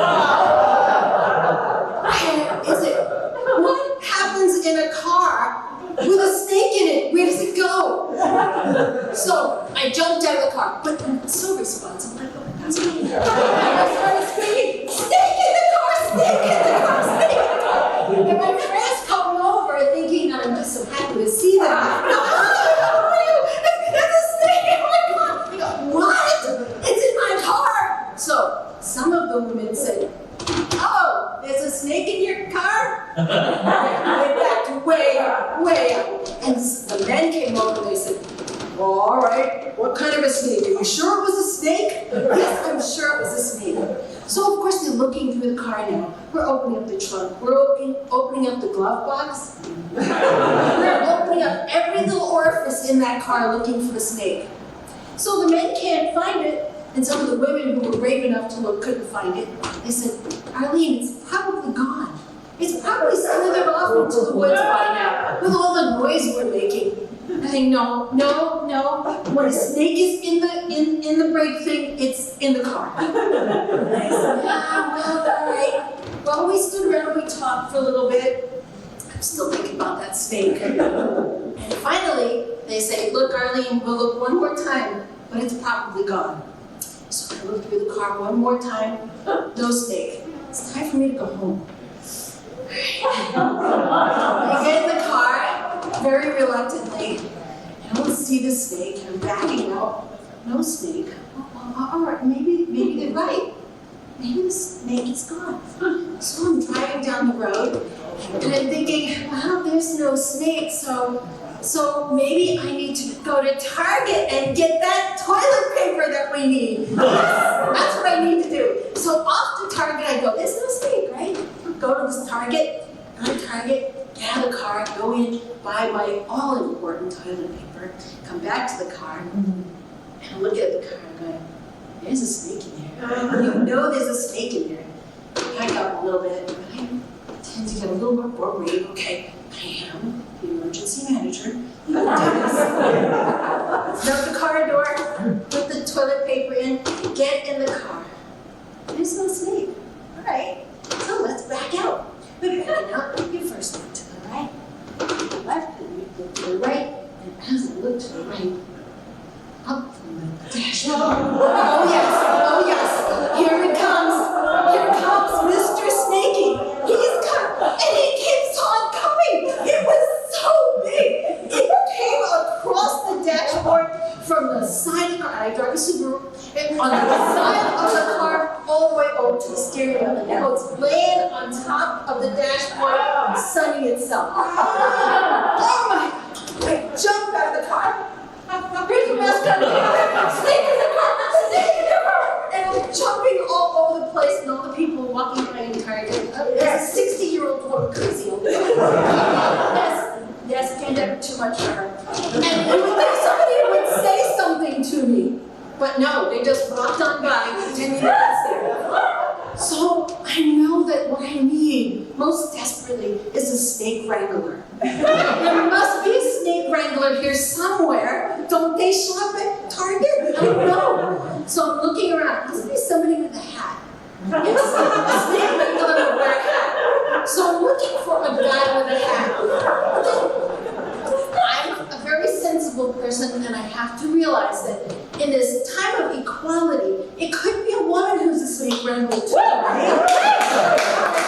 is it? What happens in a car with a snake in it? Where does it go? So I jumped out of the car, but I'm so responsible. I go, that's me. I started screaming, snake in the car, snake in the car, snake in the car. And my friends come over thinking I'm just so happy to see them. How are you? There's a snake in my car. I go, what? It's in my car. So some of the women said, oh, there's a snake in your car? I went back way up. And the men came over and they said, well, all right, what kind of a snake? Are you sure it was a snake? Yes, I'm sure it was a snake. So of course they're looking through the car now. We're opening up the trunk. We're opening up the glove box. We're opening up every little orifice in that car looking for the snake. So the men can't find it, and some of the women who were brave enough to look couldn't find it. They said, Arlene, it's probably gone. It's probably slithered off into the woods by now with all the noise we're making. I think, no. When a snake is in the brake thing, it's in the car. I said, well, all right. Well, we stood around and we talked for a little bit. I'm still thinking about that snake. And finally, they say, look, Arlene, we'll look one more time, but it's probably gone. So I looked through the car one more time, no snake. It's time for me to go home. I get in the car, very reluctantly. I don't see the snake. I'm backing out. No snake. All right, maybe they're right. Maybe the snake is gone. So I'm driving down the road, and I'm thinking, well, there's no snake, so maybe I need to go to Target and get that toilet paper that we need. That's what I need to do. So off to Target I go. There's no snake, right? Go to this Target, get out of the car, go in, buy my all-important toilet paper, come back to the car, and look at the car and go, there's a snake in there. You know there's a snake in there. I got a little bit, I tend to get a little more worried. Okay, I am the emergency manager. Open the car door, put the toilet paper in, get in the car. There's no snake. All right, so let's back out. But now, you first look to the right, to the left, and you look to the right, and as I look to the right, up from the dashboard. Oh yes, here it comes. Here comes Mr. Snakey. He's come, and he keeps on coming. It was so big. It came across the dashboard from the side of the car. I drive a Subaru. And on the side of the car, all the way over to the steering wheel. And now it's laying on top of the dashboard, sunning itself. Oh my God. I jumped out of the car. Here's the mascot. Snake in the car! Snake in the car! And I'm jumping all over the place, and all the people walking by in Target. There's a 60-year-old woman crazy over there. Yes, pandemic too much for her. And you would think somebody would say something to me. But no, they just walked on by, pretending that's there. So I know that what I need most desperately is a snake wrangler. There must be a snake wrangler here somewhere. Don't they shop at Target? I know. So I'm looking around. Must be somebody with a hat. Yes, a snake wrangler would wear a hat. So I'm looking for a guy with a hat. I'm a very sensible person, and I have to realize that in this time of equality, it could be a woman who's a snake wrangler too, right?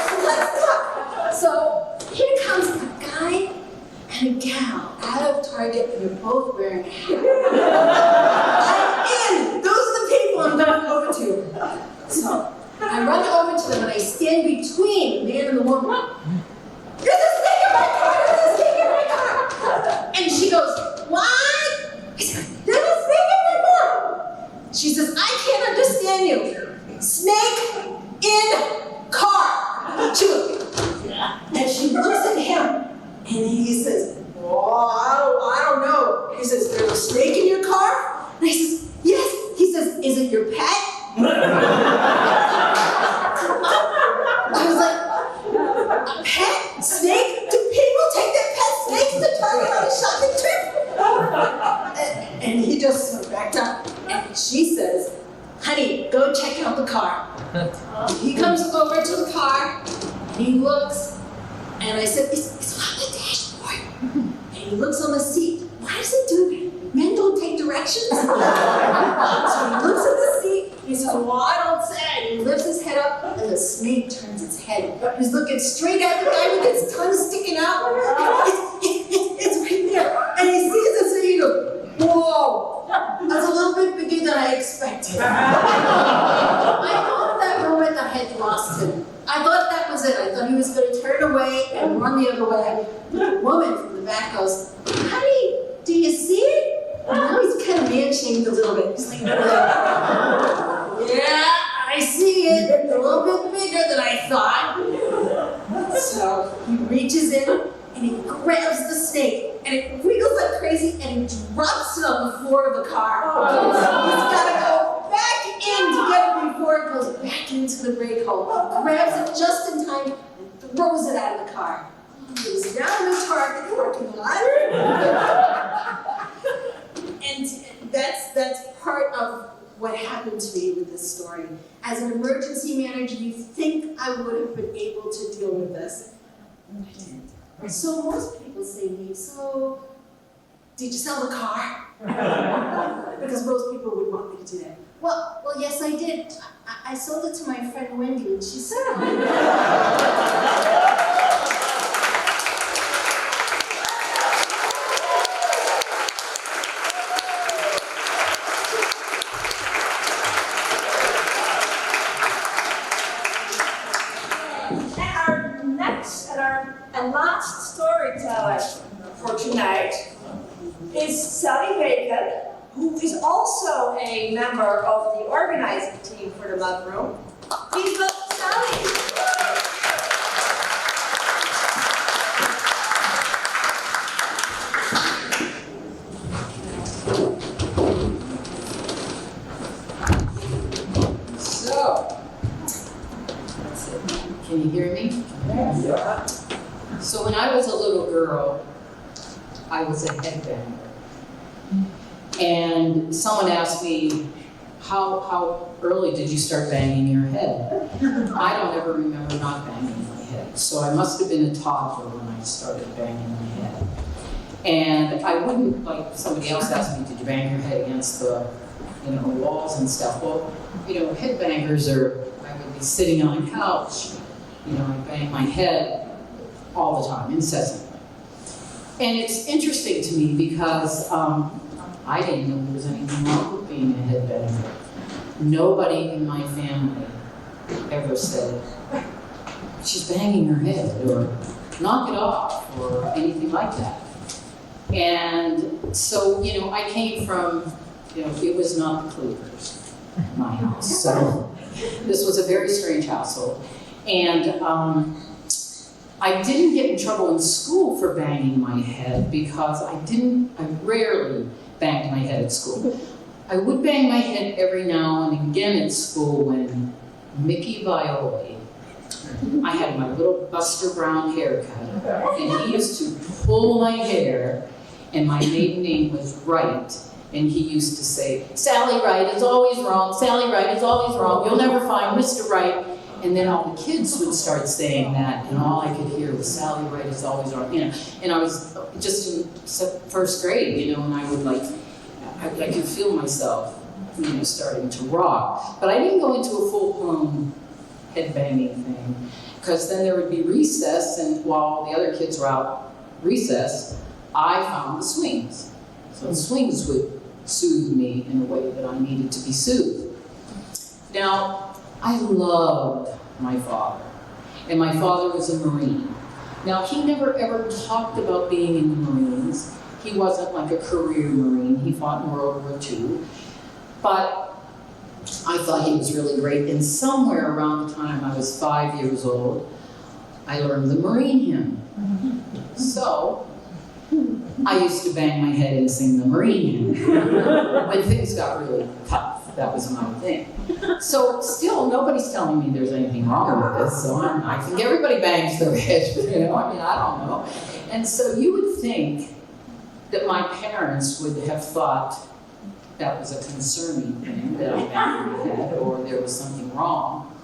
So let's talk. So here comes a guy and a gal out of Target, and they're both wearing a hat. I'm in. Those are the people I'm going over to. So I run over to them, and I stand between the man and the woman. There's a snake in my car! There's a snake in my car! And she goes, what? I said, there's a snake in my car! She says, I can't understand you. Snake in car. She goes, and she looks at him, and he says, oh, I don't know. He says, there's a snake in your car? And I says, yes. He says, is it your pet? I was like, a pet snake? Do people take their pet snakes to Target on a shopping trip? And he just backed up. And she says, honey, go check out the car. He comes over to the car, and he looks, and I said, it's on the dashboard. And he looks on the seat. Why does he do that? Men don't take directions. So he looks at the seat, he says, well, I don't say. He lifts his head up, and the snake turns its head. He's looking straight at the guy with his tongue sticking out. It's right there. And he sees us, and he goes, whoa. That's a little bit bigger than I expected. I thought at that moment I had lost him. I thought that was it. I thought he was going to turn away and run the other way. The woman from the back goes, honey, do you see it? And now he's kind of man-shamed a little bit. He's like, yeah, I see it. It's a little bit bigger than I thought. So he reaches in and he grabs the snake and it wiggles like crazy and he drops it on the floor of the car. So he's got to go back in to get it before it goes back into the brake hole. He grabs it just in time and throws it out of the car. He's down in the Target parking lot. And that's part of what happened to me with this story. As an emergency manager, you think I would have been able to deal with this. I didn't. So most people say to me, so did you sell the car? Because most people would want me to do that. Well, yes, I did. I sold it to my friend Wendy, and she said, And last storyteller for tonight is Sally Bacon, who is also a member of the organizing team for the Mudroom. Please welcome Sally. Can you hear me? So when I was a little girl, I was a headbanger. And someone asked me, how early did you start banging your head? I don't ever remember not banging my head. So I must have been a toddler when I started banging my head. And I wouldn't, like somebody else asked me, did you bang your head against the, walls and stuff? Well, headbangers are, I would be sitting on a couch, I bang my head all the time, incessantly. And it's interesting to me because I didn't know there was anything wrong with being a headbanger. Nobody in my family ever said, she's banging her head, or knock it off, or anything like that. And so, I came from, it was not the Cleavers, my house. So this was a very strange household. And I didn't get in trouble in school for banging my head because I rarely banged my head at school. I would bang my head every now and again at school when Mickey Violi, I had my little Buster Brown haircut, and he used to pull my hair, and my maiden name was Wright, and he used to say, Sally Wright is always wrong, Sally Wright is always wrong, you'll never find Mr. Wright. And then all the kids would start saying that, and all I could hear was Sally Wright is always wrong, And I was just in first grade, and I would I could feel myself, starting to rock. But I didn't go into a full-blown headbanging thing, because then there would be recess, and while the other kids were out recess, I found the swings. So the swings would soothe me in a way that I needed to be soothed. Now, I loved my father, and my father was a Marine. Now, he never ever talked about being in the Marines. He wasn't like a career Marine. He fought in World War II. But I thought he was really great, and somewhere around the time I was 5 years old, I learned the Marine hymn. So, I used to bang my head and sing the Marine hymn. When things got really tough. That was my thing. So still, nobody's telling me there's anything wrong with this, so I think everybody bangs their head, I don't know. And so you would think that my parents would have thought that was a concerning thing, that I banged my head, or there was something wrong.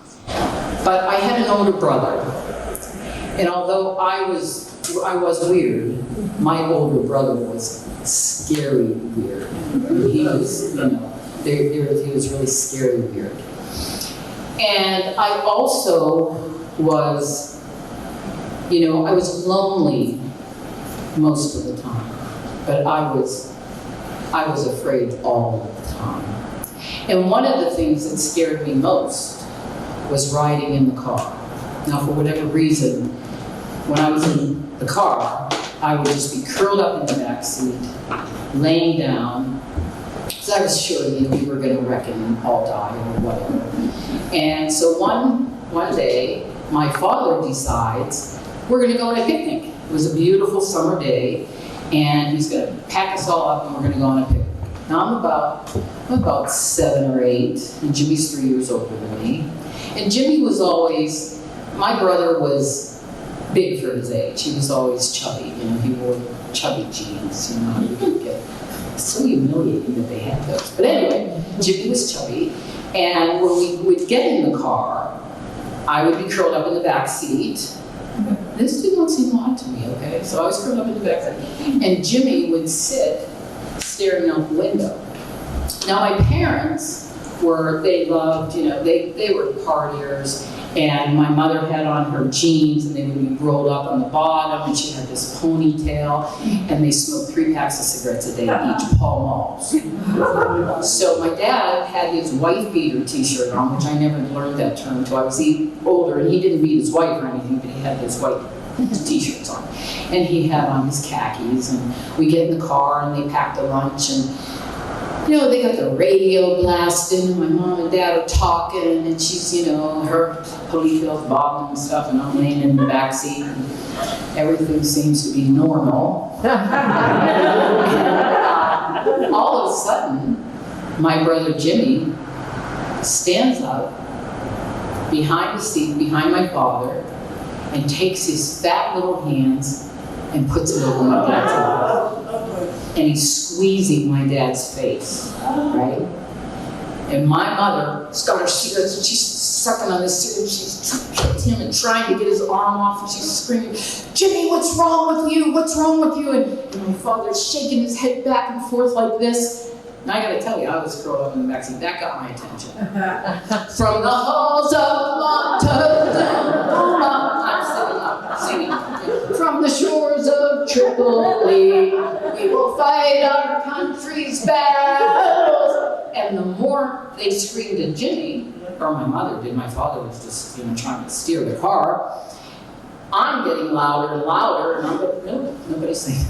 But I had an older brother, and although I was weird, my older brother was scary weird. He was, he was really scary weird. And I also was, I was lonely most of the time, but I was afraid all of the time. And one of the things that scared me most was riding in the car. Now, for whatever reason, when I was in the car, I would just be curled up in the back seat, laying down, because I was sure we were going to wreck and all die or whatever. And so one day, my father decides we're going to go on a picnic. It was a beautiful summer day, and he's going to pack us all up and we're going to go on a picnic. Now I'm about 7 or 8, and Jimmy's 3 years older than me. And Jimmy was always, my brother was big for his age. He was always chubby, he wore chubby jeans, you could get so humiliating that they had those. But anyway, Jimmy was chubby, and when we would get in the car, I would be curled up in the back seat. This did not seem odd to me, okay? So I was curled up in the back seat, and Jimmy would sit staring out the window. Now my parents they loved, they were partiers, and my mother had on her jeans, and they would be rolled up on the bottom, and she had this ponytail, and they smoked 3 packs of cigarettes a day, each Pall Malls. So my dad had his wife beater t-shirt on, which I never learned that term until I was older, and he didn't beat his wife or anything, but he had his white t-shirts on. And he had on his khakis, and we get in the car, and they packed a lunch, and they got the radio blasting, and my mom and dad are talking, and she's, her ponytail's bobbing and stuff, and I'm laying in the back seat, and everything seems to be normal. And, all of a sudden, my brother Jimmy stands up, behind the seat, behind my father, and takes his fat little hands and puts it over my dad's eyes. And he's squeezing my dad's face, right? And my mother started, she's sucking on this cigarette, she's kicking him and trying to get his arm off, and she's screaming, Jimmy, what's wrong with you? What's wrong with you? And my father's shaking his head back and forth like this. And I gotta tell you, I was curled up in the backseat. That got my attention. From the halls of I'm singing. From the shores of Tripoli, we will fight our country's battles. And the more they screamed at Jimmy, or my mother did, my father was just trying to steer the car, I'm getting louder and louder, and I'm like, no, nobody's singing.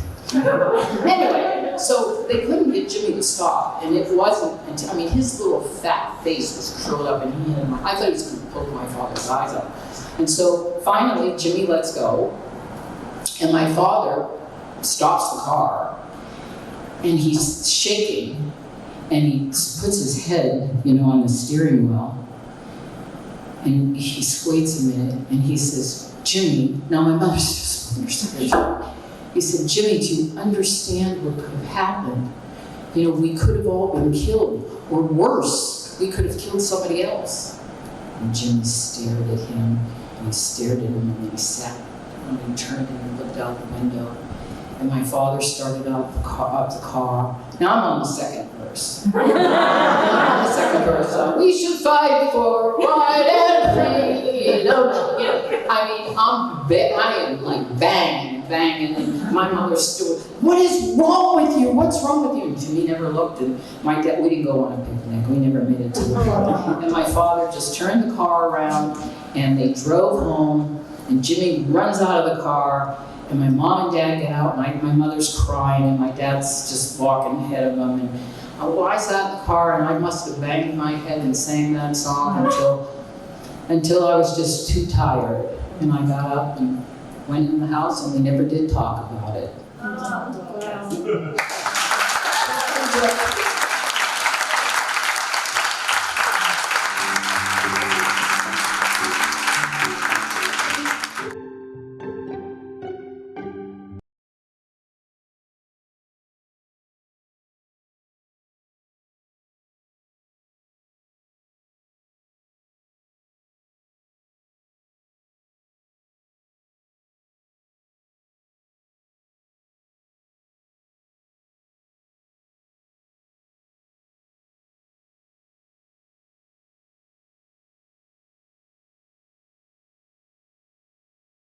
Anyway, so they couldn't get Jimmy to stop, and it wasn't until, his little fat face was curled up, and I thought he was going to poke my father's eyes out. And so finally, Jimmy lets go, and my father stops the car, and he's shaking, and he puts his head, on the steering wheel, and he waits a minute, and he says, Jimmy, now my mother's just understood. He said, Jimmy, do you understand what could have happened? We could have all been killed, or worse, we could have killed somebody else. And Jimmy stared at him, and he stared at him, and then he sat, and he turned and looked out the window. And my father started up the car. Now I'm on the second verse. We should fight for right and freedom. I am like banging, and my mother's still, what is wrong with you? What's wrong with you? And Jimmy never looked, and my dad, we didn't go on a picnic. We never made it to the picnic. And my father just turned the car around, and they drove home, and Jimmy runs out of the car, and my mom and dad get out, and my mother's crying, and my dad's just walking ahead of them, and I sat in the car, and I must have banged my head and sang that song until I was just too tired, and I got up and went in the house, and we never did talk about it.